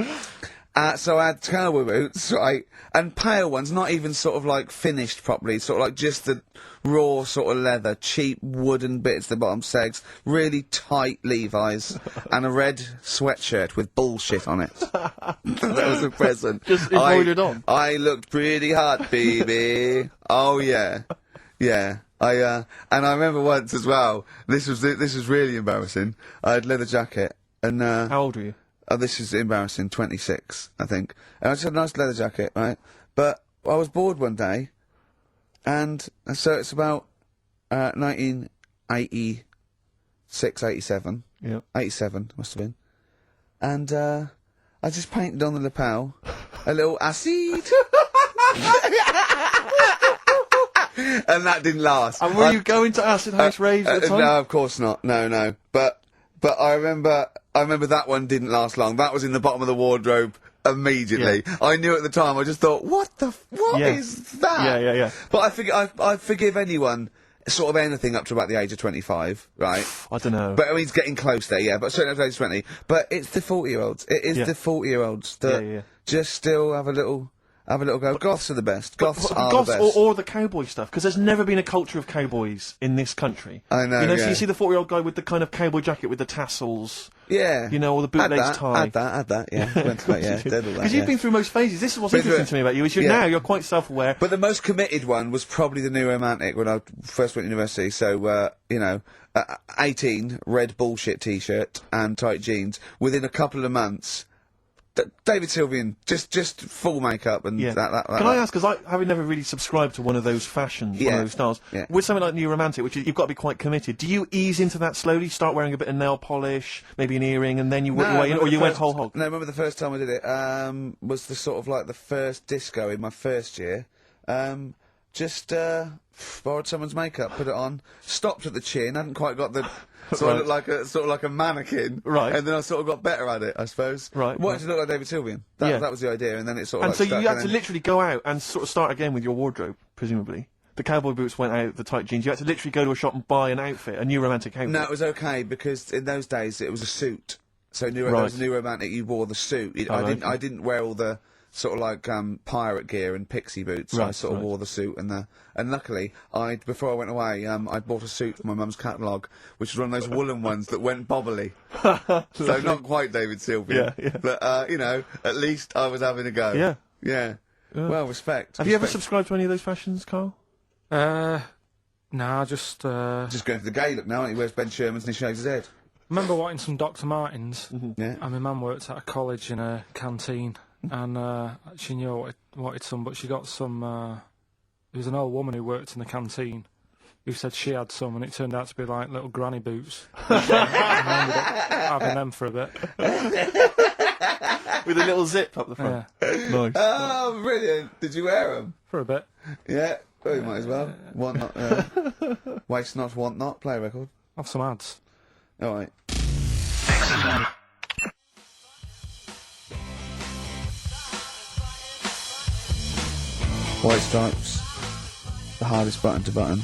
So I had cowboy boots, right, and pale ones, not even sort of like finished properly, sort of like just the raw sort of leather, cheap wooden bits at the bottom, segs, really tight Levi's, and a red sweatshirt with bullshit on it. That was a present. Just embroidered on? I looked pretty hot, baby. Oh yeah. Yeah. And I remember once as well. This was really embarrassing. I had leather jacket, and How old were you? oh, this is embarrassing. 26, I think. And I just had a nice leather jacket, right? But I was bored one day, and so it's about 1986, 87. Yeah. 87 must have been. And I just painted on the lapel a little acid. And that didn't last. And were you going to acid house raves at the time? No, of course not. No. But I remember that one didn't last long. That was in the bottom of the wardrobe immediately. Yeah. I knew at the time. I just thought, what Yeah. is that? Yeah. But I forgive anyone sort of anything up to about the age of 25, right? I don't know. But I mean, it's getting close there, yeah. But certainly up to age 20. But it's the 40-year-olds. It is Yeah. the 40-year-olds that Yeah. just still have a little go. Goths are the best. Goths are Goths the best. or the cowboy stuff, because there's never been a culture of cowboys in this country. I know, So yeah. you see the 40-year-old guy with the kind of cowboy jacket with the tassels, Yeah. you know, or the bootlegs tie. Add that, yeah. Went to that, yeah. Did all that, Because yeah. you've been through most phases. This is what's Been through interesting it. to me about you, is Yeah. now you're quite self-aware. But the most committed one was probably the New Romantic when I first went to university. So, 18, red bullshit t-shirt and tight jeans. Within a couple of months, David Sylvian, just full makeup and Yeah. that. Can I ask, because having never really subscribed to one of those fashions, one Yeah. of those styles, Yeah. with something like New Romantic, which you've got to be quite committed, do you ease into that slowly, start wearing a bit of nail polish, maybe an earring, and then you work your way in, or you went whole hog? No, I remember the first time I did it, was the sort of like the first disco in my first year. Just borrowed someone's makeup, put it on, stopped at the chin, hadn't quite got the... So I Right. looked like a mannequin, Right. And then I sort of got better at it, I suppose. Right, Wanted right. to look like David Sylvian. Yeah. That was the idea, and then it sort of And like so stuck, you had and to then- literally go out and sort of start again with your wardrobe, presumably. The cowboy boots went out, the tight jeans. You had to literally go to a shop and buy an outfit, a New Romantic outfit. No, it was okay because in those days it was a suit. So there Right. was a New Romantic. You wore the suit. okay. I didn't wear all the sort of like pirate gear and pixie boots. I Right, sort of right. wore the suit and luckily before I went away I bought a suit from my mum's catalogue, which was one of those woolen ones that went bobbly. So not quite David Sylvian. Yeah. But at least I was having a go. Yeah. Yeah. Well, respect. Have you ever Respect. subscribed to any of those fashions, Karl? Nah, just Just going for the gay look now, aren't you? Wears Ben Sherman's and he shaves his head. remember wanting some Dr. Martens. Yeah. And my mum worked at a college in a canteen, and she knew I wanted some, but she got some. There was an old woman who worked in the canteen who said she had some, and it turned out to be like little granny boots. And I ended up having them for a bit. With a little zip up the front. Yeah, Nice. Oh, brilliant! Did you wear them? for a bit. Yeah, well, you might as well. Want not, waste not, want not. Play a record. Have some ads. All right. White Stripes, the hardest button to button.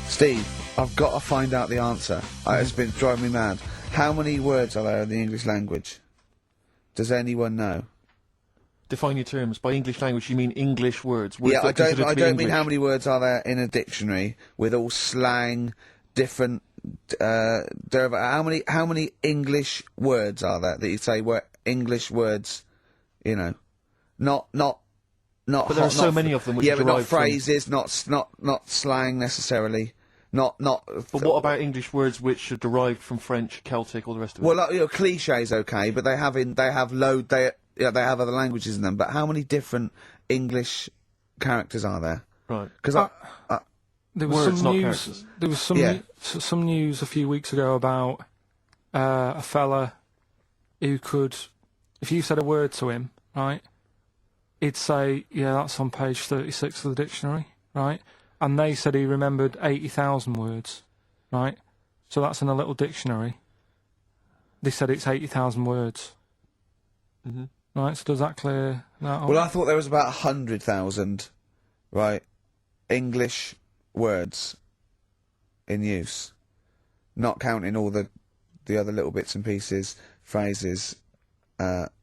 Steve, I've got to find out the answer. It's been driving me mad. How many words are there in the English language? Does anyone know? Define your terms. By English language, you mean English words. Words Yeah, that I are considered don't to be mean English. how many words are there in a dictionary with all slang, different how many English words are there that you say were English words? You know, not. But there are so many of them which yeah, are but not derived from- phrases, not slang necessarily. Not. But what about English words which are derived from French, Celtic, all the rest of it? Well, like, cliches, okay, but they have they have other languages in them. But how many different English characters are there? right. Because There was Words, some not news. characters. There was some Yeah. some news a few weeks ago about a fella who could, if you said a word to him, right, he'd say, "Yeah, that's on page 36 of the dictionary," right, and they said he remembered 80,000 words, right, so that's in a little dictionary. They said it's 80,000 words, right. So does that clear that up? Well, I thought there was about 100,000, right, English words in use, not counting all the other little bits and pieces, phrases,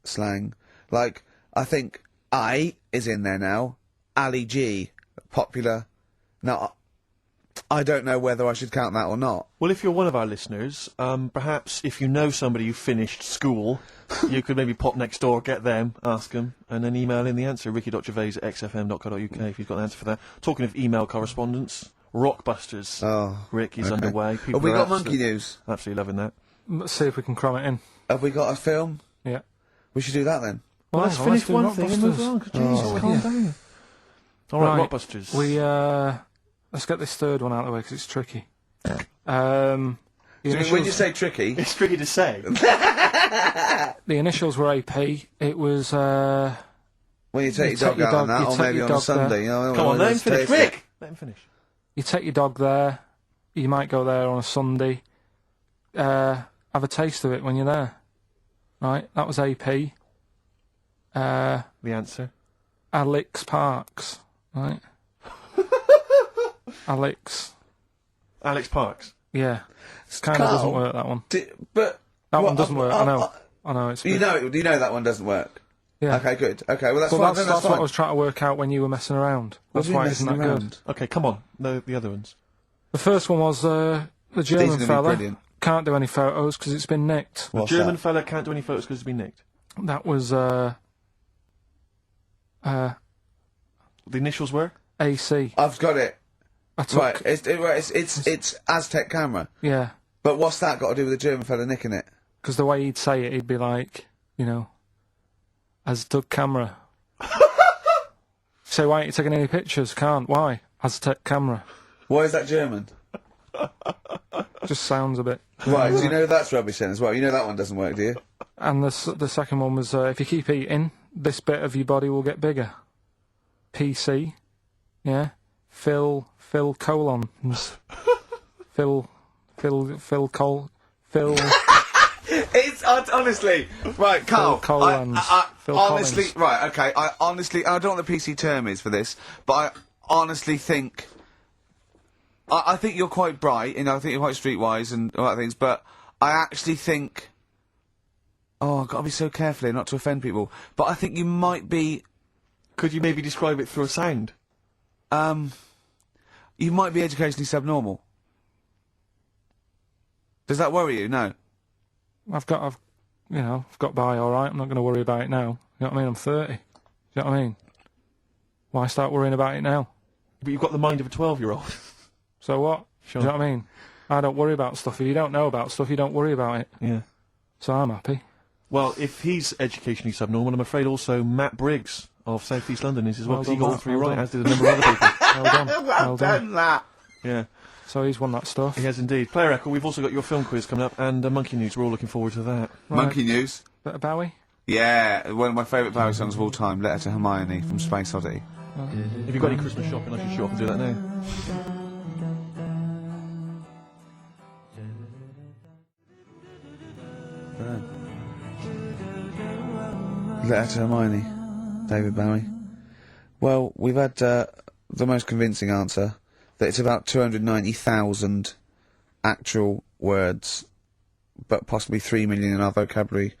slang. Like, I think I is in there now. Ali G, popular. Now, I don't know whether I should count that or not. Well, if you're one of our listeners, perhaps if you know somebody who finished school, you could maybe pop next door, get them, ask them, and then email in the answer, ricky.gervais@xfm.co.uk if you've got an answer for that. Talking of email correspondence, Rockbusters. Oh, Rick is okay. underway. People Have we are got monkey news? Absolutely loving that. Let's see if we can cram it in. Have we got a film? Yeah. We should do that then. Well, let's hang on, finish do one thing and move Rockbusters. on. Jesus, calm down. All right, Rockbusters. Let's get this third one out of the way because it's tricky. When you say tricky, It's tricky to say. the initials were AP. It was when you take your dog out on that, or maybe on a Sunday. You know, Come on, let him let's finish. taste Rick! it. Let him finish. you take your dog there. You might go there on a Sunday. Have a taste of it when you're there. Right, that was AP. The answer. Alex Parks. Right. Alex. Alex Parks. Yeah. Kind of doesn't work, that one. But That what- one doesn't work. I know. It's. You know that one doesn't work. Yeah. Okay, good. Okay, well that's Well, fine. that's That's what I fine. was trying to work out when you were messing around. That's why it's not good. Okay, come on. No, the other ones. The first one was the These German are gonna be fella. brilliant. Can't do any photos because it's been nicked. What's German that? fella can't do any photos because it's been nicked. That was The initials were? AC. I've got it. I took. Right, it's Aztec camera. Yeah, But what's that got to do with the German fella nicking it? because the way he'd say it, he'd be like, Aztec camera. So why ain't you taking any pictures? Can't. Why? Aztec camera. Why is that German? Just sounds a bit. Right, so you know that's rubbish then as well. You know that one doesn't work, do you? And the second one was if you keep eating, this bit of your body will get bigger. PC. Yeah. Phil colons. Phil. It's honestly right, Karl. Phil Collins. Phil honestly, Collins. right, okay. I don't know what the PC term is for this, but I honestly think. I think you're quite bright, and I think you're quite streetwise and all that things, but I actually think. Oh, I've got to be so careful here not to offend people, but I think you might be. Could you maybe describe it through a sound? You might be educationally subnormal. Does that worry you? No. I've got by all right. I'm not going to worry about it now. You know what I mean? I'm 30. You know what I mean? Why start worrying about it now? But you've got the mind of a 12-year-old. So what? Sure. Do you know what I mean? I don't worry about stuff. If you don't know about stuff, you don't worry about it. Yeah. So I'm happy. Well, if he's educationally subnormal, I'm afraid also Matt Briggs of South East London is as well, Well because he done, got all Matt, three well right, done. as did a number of other people. Well done. Well done. that. Yeah, So he's won that stuff. he has indeed. Player Echo, we've also got your film quiz coming up, and Monkey News, we're all looking forward to that. Right. Monkey news. Bit of Bowie. Yeah, one of my favourite Bowie songs of all time, Letter to Hermione from Space Oddity. If you've got any Christmas shopping, I should show up and do that now. Letter to Hermione, David Bowie. Well, we've had the most convincing answer, that it's about 290,000 actual words, but possibly 3 million in our vocabulary,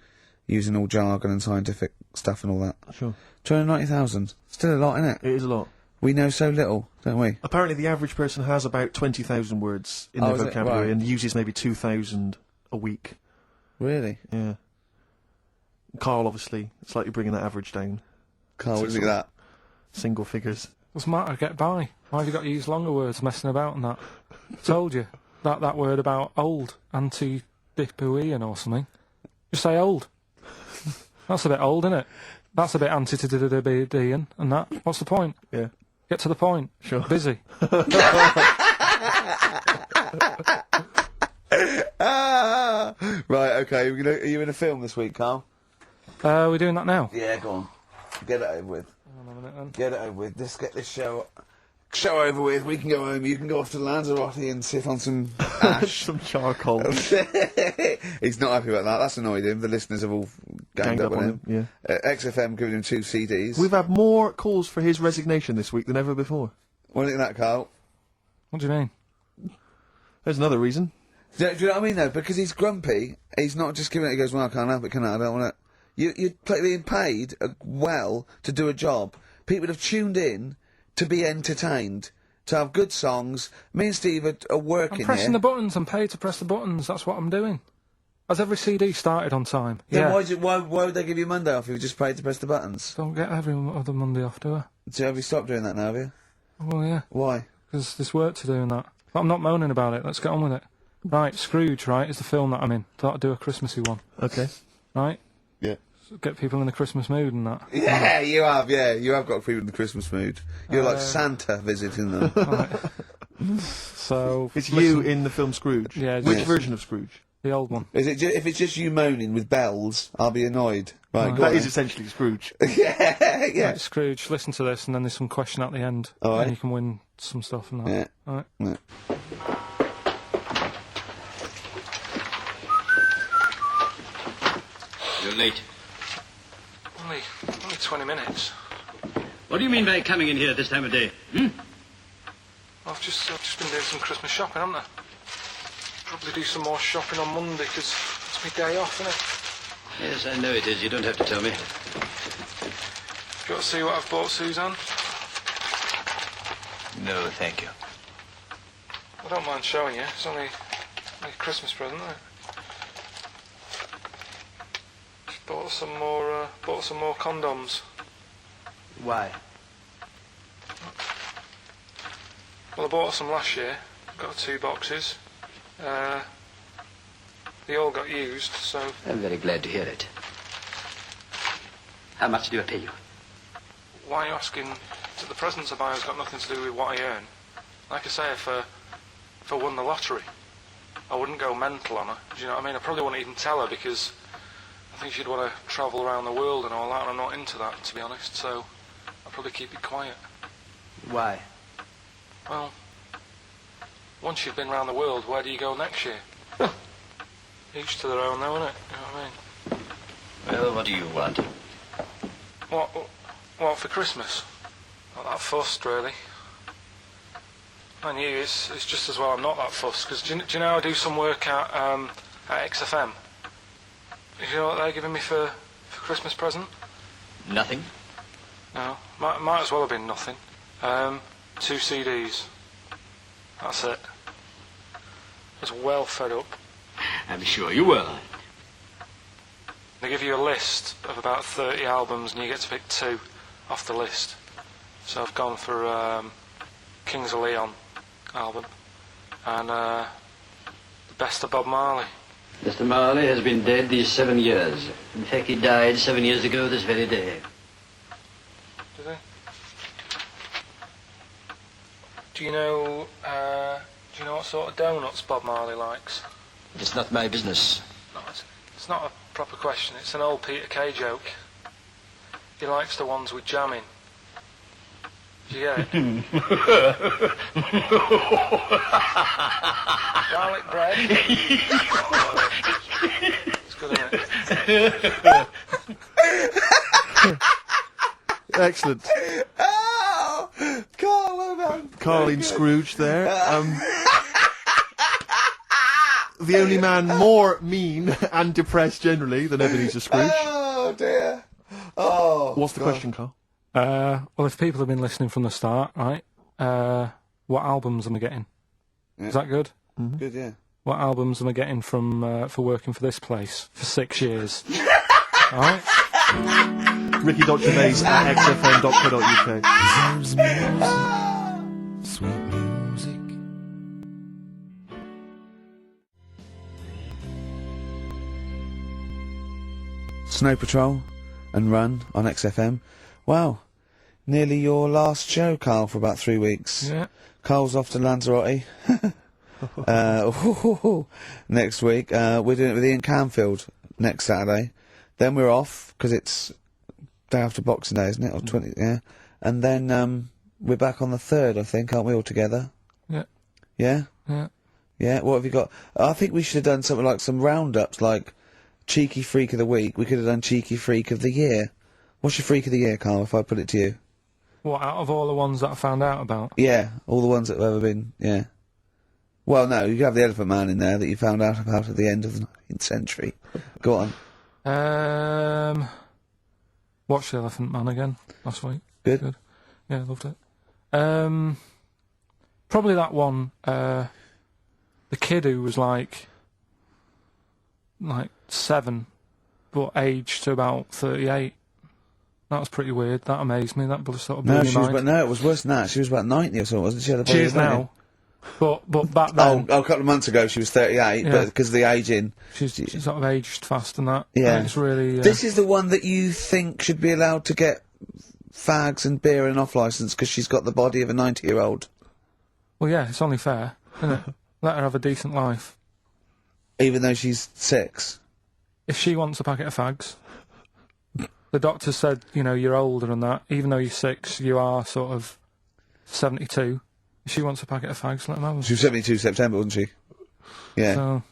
using all jargon and scientific stuff and all that. Sure. 290,000. Still a lot, isn't it? It is a lot. We know so little, don't we? Apparently the average person has about 20,000 words in Oh, their is it? vocabulary Right. and uses maybe 2,000 a week. Really? Yeah. Karl, obviously, slightly bringing that average down. Carl, what do you think of that? Single figures. What's the matter? Get by. Why have you got to use longer words messing about and that? Told you. That word about old. Anti-dipuian or something. Just say old. That's a bit old, isn't it? That's a bit anti-dipuian and that. What's the point? Yeah. Get to the point. Sure. Busy. Right, okay. Are you in a film this week, Carl? We're doing that now. Yeah, go on. Get it over with. Hang on a minute then. Get it over with. Let's get this show over with. We can go home. You can go off to Lanzarote and sit on some ash. Some charcoal. He's not happy about that. That's annoyed him. The listeners have all ganged up on him. Yeah. XFM giving him 2 CDs. We've had more calls for his resignation this week than ever before. What do you think of that, Carl? What do you mean? There's another reason. Do you know what I mean, though? Because he's grumpy. He's not just giving it. He goes, well, I can't have it, can I? I don't want it. You're being paid well to do a job. People have tuned in to be entertained, to have good songs. Me and Steve are working I'm pressing here. the buttons. I'm paid to press the buttons. That's what I'm doing. Has every CD started on time? Then Yeah. why would they give you Monday off if you just paid to press the buttons? Don't get every other Monday off, do I? So have you stopped doing that now, have you? Well, yeah. Why? because there's work to do and that. But I'm not moaning about it. Let's get on with it. Right, Scrooge, right, is the film that I'm in. Thought I'd do a Christmassy one. Okay. Right? Yeah. So get people in the Christmas mood and that. Yeah, you have. Yeah, you have got people in the Christmas mood. You're like Santa visiting them. Right. So... It's you in the film Scrooge. Yeah. Which Yes. version of Scrooge? The old one. Is it? If it's just you moaning with bells, I'll be annoyed. Right, go That on is then. essentially Scrooge. Yeah, yeah. Right, Scrooge, listen to this, and then there's some question at the end. All right. And you can win some stuff and that. Yeah. All right. Yeah. You're late. Only 20 minutes. What do you mean by coming in here at this time of day? Hmm? I've just been doing some Christmas shopping, haven't I? Probably do some more shopping on Monday, because it's my day off, isn't it? Yes, I know it is. You don't have to tell me. Got to see what I've bought, Suzanne? No, thank you. I don't mind showing you. It's only a Christmas present, isn't it? Just bought some more condoms. Why? Well, I bought some last year. Got 2 boxes. They all got used, so... I'm very glad to hear it. How much do I pay you? Why are you asking? The presents I buy has got nothing to do with what I earn. Like I say, if I won the lottery, I wouldn't go mental on her. Do you know what I mean? I probably wouldn't even tell her, because I think she'd want to travel around the world and all that, and I'm not into that, to be honest, so I'd probably keep it quiet. Why? Well, once you've been around the world, where do you go next year? Each to their own, though, innit? You know what I mean? Well, what do you want? What for Christmas? Not that fussed, really. And you, it's just as well I'm not that fussed, because do you know I do some work at XFM? Do you know what they're giving me for Christmas present? Nothing? No, might as well have been nothing. 2 CDs. That's it. I was well fed up. I'm sure you will. They give you a list of about 30 albums and you get to pick 2 off the list. So I've gone for Kings of Leon album and the best of Bob Marley. Mr. Marley has been dead these 7 years. In fact, he died 7 years ago this very day. Did he? Do you know what sort of donuts Bob Marley likes? It's not my business. No, it's not a proper question. It's an old Peter Kay joke. He likes the ones with jam in. Did you get it? Garlic bread. It's good, isn't it? Excellent. Oh, Karl, well done. Karl in Scrooge there. The only man more mean and depressed generally than Ebenezer Scrooge. Oh dear. Oh. What's the question, Karl? Well, if people have been listening from the start, right, what albums am I getting? Yeah. Is that good? Good, yeah. What albums am I getting from for working for this place for 6 years? All right. Ricky.Gervais at xfm.co.uk. There's music, sweet music. Snow Patrol and Run on XFM. Wow. Nearly your last show, Karl, for about 3 weeks. Yeah. Karl's off to Lanzarote. Next week. We're doing it with Ian Canfield next Saturday. Then we're off, because it's day after Boxing Day, isn't it? Or 20, yeah. And then we're back on the 3rd, I think, aren't we, all together? Yeah. Yeah? Yeah. Yeah, what have you got? I think we should have done something like some roundups, like Cheeky Freak of the Week. We could have done Cheeky Freak of the Year. What's your Freak of the Year, Karl, if I put it to you? What, out of all the ones that I found out about? Yeah, all the ones that have ever been, yeah. Well, no, you could have the Elephant Man in there that you found out about at the end of the 19th century. Go on. Watched The Elephant Man again last week. Good? Yeah, loved it. Probably that one, the kid who was like 7, but aged to about 38. That was pretty weird. That amazed me. That sort of blew No, my mind. it was worse than that. She was about 90 or something, wasn't she? Had a She body is of 90. now. But back then, Oh, a couple of months ago she was 38, Yeah. but because of the ageing. she's sort of aged fast and that. Yeah. And it's really... This is the one that you think should be allowed to get fags and beer and an off licence because she's got the body of a 90-year-old. Well, yeah, it's only fair, isn't it? Let her have a decent life. Even though she's 6. If she wants a packet of fags, the doctor said, you know, you're older and that. Even though you're 6, you are sort of 72. If she wants a packet of fags, let her have them. She was 72 September, wasn't she? Yeah, So,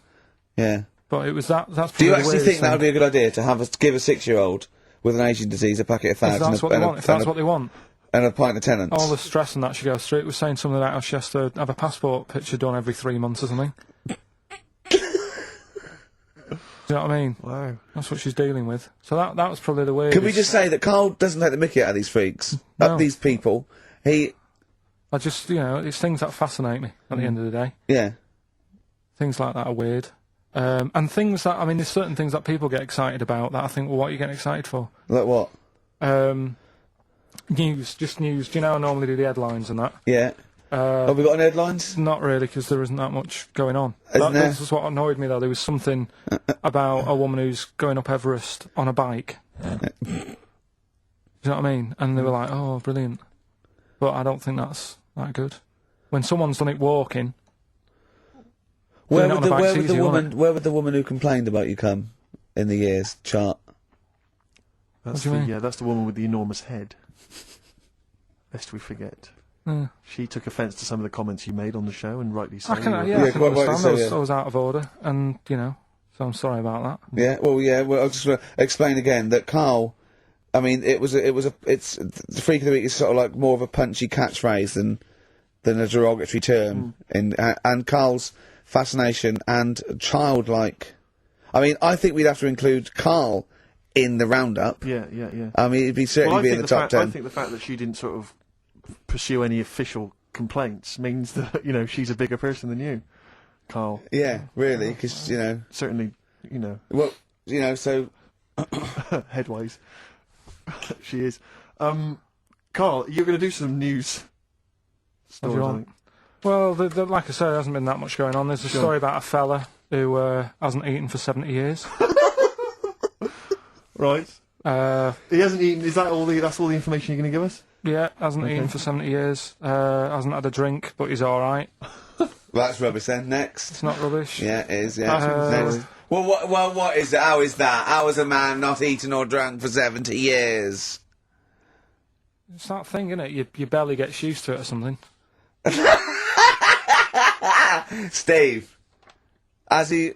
yeah. but it was that's Do probably you the actually weirdest think that would thing. be a good idea to give a 6-year-old with an ageing disease a packet of fags If that's what they want, if that's what they want. and a pint of Tennant's? All the stress and that she goes through. It was saying something like how she has to have a passport picture done every 3 months or something. Do you know what I mean? Wow. That's what she's dealing with. So that was probably the weirdest. Can we just say that Karl doesn't take the mickey out of these freaks, No. these people? I just, you know, it's things that fascinate me at the end of the day. Yeah. Things like that are weird. And things that, I mean, there's certain things that people get excited about that I think, well, what are you getting excited for? Like what? News, just news. Do you know how I normally do the headlines and that? Yeah. Have we got any headlines? Not really, because there isn't that much going on. Isn't there? This is what annoyed me, though. There was something about a woman who's going up Everest on a bike. Do you know what I mean? And they were like, oh, brilliant. But I don't think that's that good. When someone's done it walking... Where doing it would, on a the, bike's where, would the easy, woman, wasn't where would the woman who complained about you come in the years chart? That's do you mean? Yeah, that's the woman with the enormous head. Lest we forget. Yeah. She took offence to some of the comments you made on the show, and rightly so. I can, You yeah, were- I can quite rightly understand. so, yeah. I was out of order, and, you know, so I'm sorry about that. Yeah, well, I'll just explain again that Karl, I mean, it's the freak of the week is sort of like more of a punchy catchphrase than a derogatory term, and Karl's fascination and childlike. I mean, I think we'd have to include Karl in the roundup. Yeah. I mean, it'd certainly be in the top 10. I think the fact that she didn't sort of pursue any official complaints means that, you know, she's a bigger person than you, Karl. Yeah, really, because, you know... Certainly, you know, Well, you know, so... headwise. She is. Karl, you're going to do some news What do stories, you I want? think. Well, like I said, there hasn't been that much going on. There's a story about a fella who hasn't eaten for 70 years. Right. Uh, He hasn't eaten. Is that all that's all the information you're going to give us? yeah, hasn't eaten for 70 years. Hasn't had a drink, but he's alright. That's rubbish then. Next. It's not rubbish. Yeah, it is, yeah. Uh, Next. Well, what is it? How is that? How is a man not eaten or drunk for 70 years? It's that thing, isn't it? Your belly gets used to it or something. Steve, has he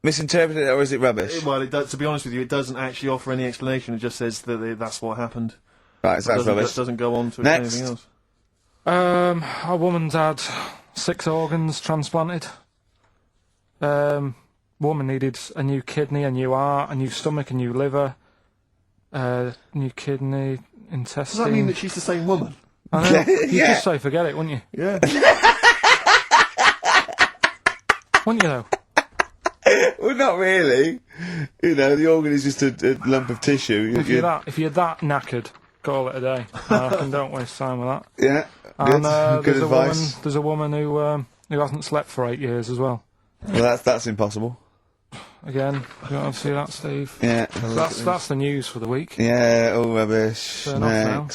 misinterpreted it or is it rubbish? Well, it does, to be honest with you, it doesn't actually offer any explanation. It just says that that's what happened. Right, so that's rubbish. It doesn't go on to explain Next. anything else. A woman's had 6 organs transplanted. Woman needed a new kidney, a new heart, a new stomach, a new liver, new kidney, intestine. Does that mean that she's the same woman? I know. You'd Yeah. just say forget it, wouldn't you? Yeah. Wouldn't you, though? Well, not really. You know, the organ is just a lump of tissue. If you're that knackered, call it a day. I reckon don't waste time with that. Yeah, And good there's advice. there's a woman who hasn't slept for 8 years as well. Well, that's impossible. Again, you want to see that, Steve? Yeah. That's the news for the week. Yeah, all rubbish. Turn off now.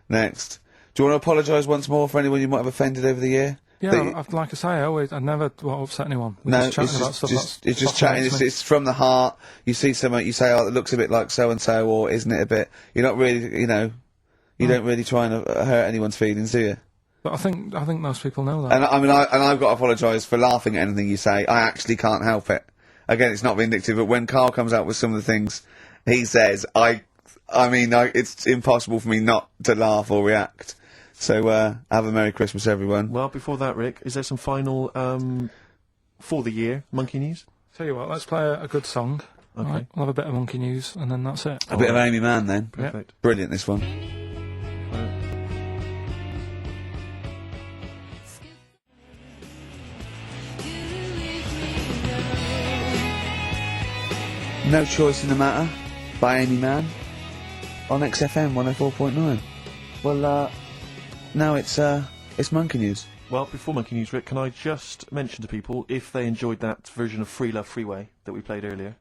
Next. Do you want to apologise once more for anyone you might have offended over the year? Yeah, That you- like I say, I never upset anyone. We're No, just chatting about stuff it's just that chatting. fascinates me. It's from the heart. You see something, you say, "Oh, it looks a bit like so and so," or "Isn't it a bit?" You're not really, you know, you don't really try and hurt anyone's feelings, do you? But I think most people know that. And I mean, I've got to apologise for laughing at anything you say. I actually can't help it. Again, it's not vindictive, but when Karl comes out with some of the things he says, it's impossible for me not to laugh or react. So, have a Merry Christmas, everyone. Well, before that, Rick, is there some final for the year monkey news? Tell you what, let's play a good song. Okay. Right, we'll have a bit of monkey news, and then that's it. A bit of Amy Mann, then. Perfect. Brilliant, this one. No Choice in the Matter by Amy Mann. on XFM 104.9. Well, now it's Monkey News. Well, before Monkey News, Rick, can I just mention to people, if they enjoyed that version of Free Love Freeway that we played earlier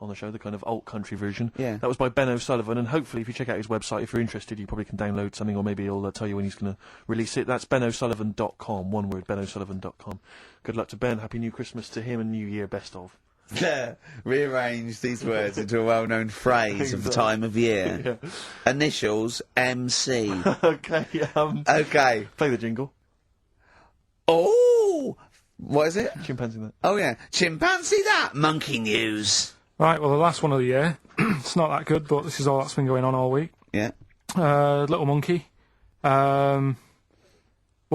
on the show, the kind of alt-country version, Yeah. that was by Ben O'Sullivan, and hopefully if you check out his website, if you're interested, you probably can download something, or maybe he'll tell you when he's going to release it. That's benosullivan.com, one word, benosullivan.com. Good luck to Ben, Happy New Christmas to him, and New Year, best of. Rearrange these words into a well-known phrase of the time of year. Yeah. Initials MC. Okay, Okay. play the jingle. Oh! What is it? Chimpanzee that. Oh, yeah. Chimpanzee that! Monkey News. Right, well, the last one of the year. It's not that good, but this is all that's been going on all week. Yeah. Little monkey. What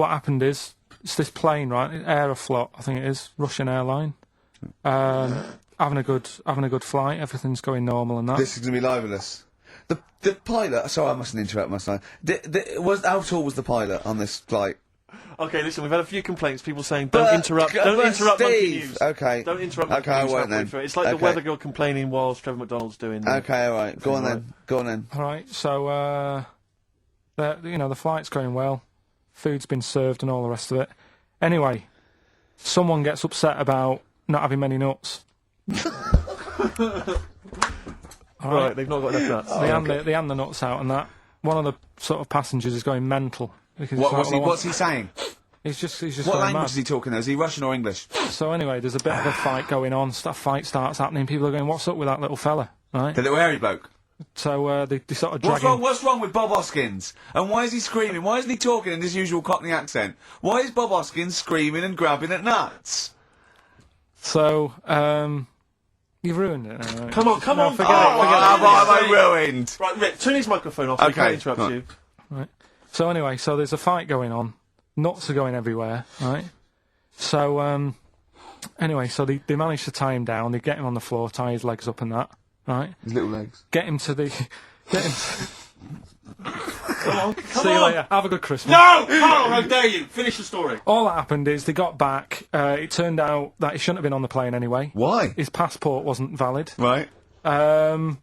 happened is, it's this plane, right? Aeroflot, I think it is, Russian airline. Having a good flight. Everything's going normal and that. This is going to be libelous. The pilot... Sorry, I mustn't interrupt, must I? How tall was the pilot on this flight? Okay, listen, we've had a few complaints, people saying, don't interrupt Monkey Steve! News. Okay. Don't interrupt Monkey Okay, I News won't halfway then. through. It's like the Okay. weather girl complaining whilst Trevor McDonald's doing... Okay, alright. Go on Right. then. Go on then. Alright, so, the flight's going well. Food's been served and all the rest of it. Anyway, someone gets upset about not having many nuts. Right, they've not got enough nuts. They hand the nuts out and that. One of the sort of passengers is going mental. Because it's like, well, What's he saying? He's just What going language mad. is he talking though? Is he Russian or English? So anyway, there's a bit of a fight going on. Fight starts happening. People are going, "What's up with that little fella?" Right? The little hairy bloke. So they sort of drag him. What's wrong with Bob Hoskins? And why is he screaming? Why isn't he talking in his usual Cockney accent? Why is Bob Hoskins screaming and grabbing at nuts? So you've ruined it. Now, right? Come on, No, forget forget it. What have I ruined? Right, Rick, turn his microphone off. We Okay, can't interrupt right. you. Right. So anyway, so there's a fight going on. Nuts are going everywhere. Right. So anyway, so they manage to tie him down. They get him on the floor, tie his legs up and that. Right. His little legs. Get him to the. Get him. Come See you on. later. Have a good Christmas. No! Karl, how dare you! Finish the story. All that happened is they got back. It turned out that he shouldn't have been on the plane anyway. Why? His passport wasn't valid. Right. And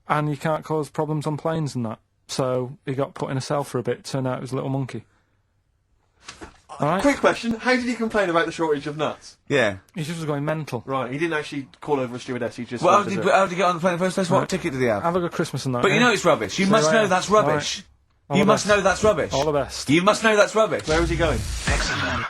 you can't cause problems on planes and that. So he got put in a cell for a bit. Turned out it was a little monkey. Alright? Quick question, how did he complain about the shortage of nuts? Yeah. He just was going mental. Right, he didn't actually call over a stewardess, he just... Well, wanted how did he get on the plane in the first place? What Right. ticket did he have? Have a good Christmas and that. But you eh? know it's rubbish. You See must you know later. that's rubbish. All You the must best. know that's rubbish. All the best. You must know that's rubbish. Where was he going? XFM.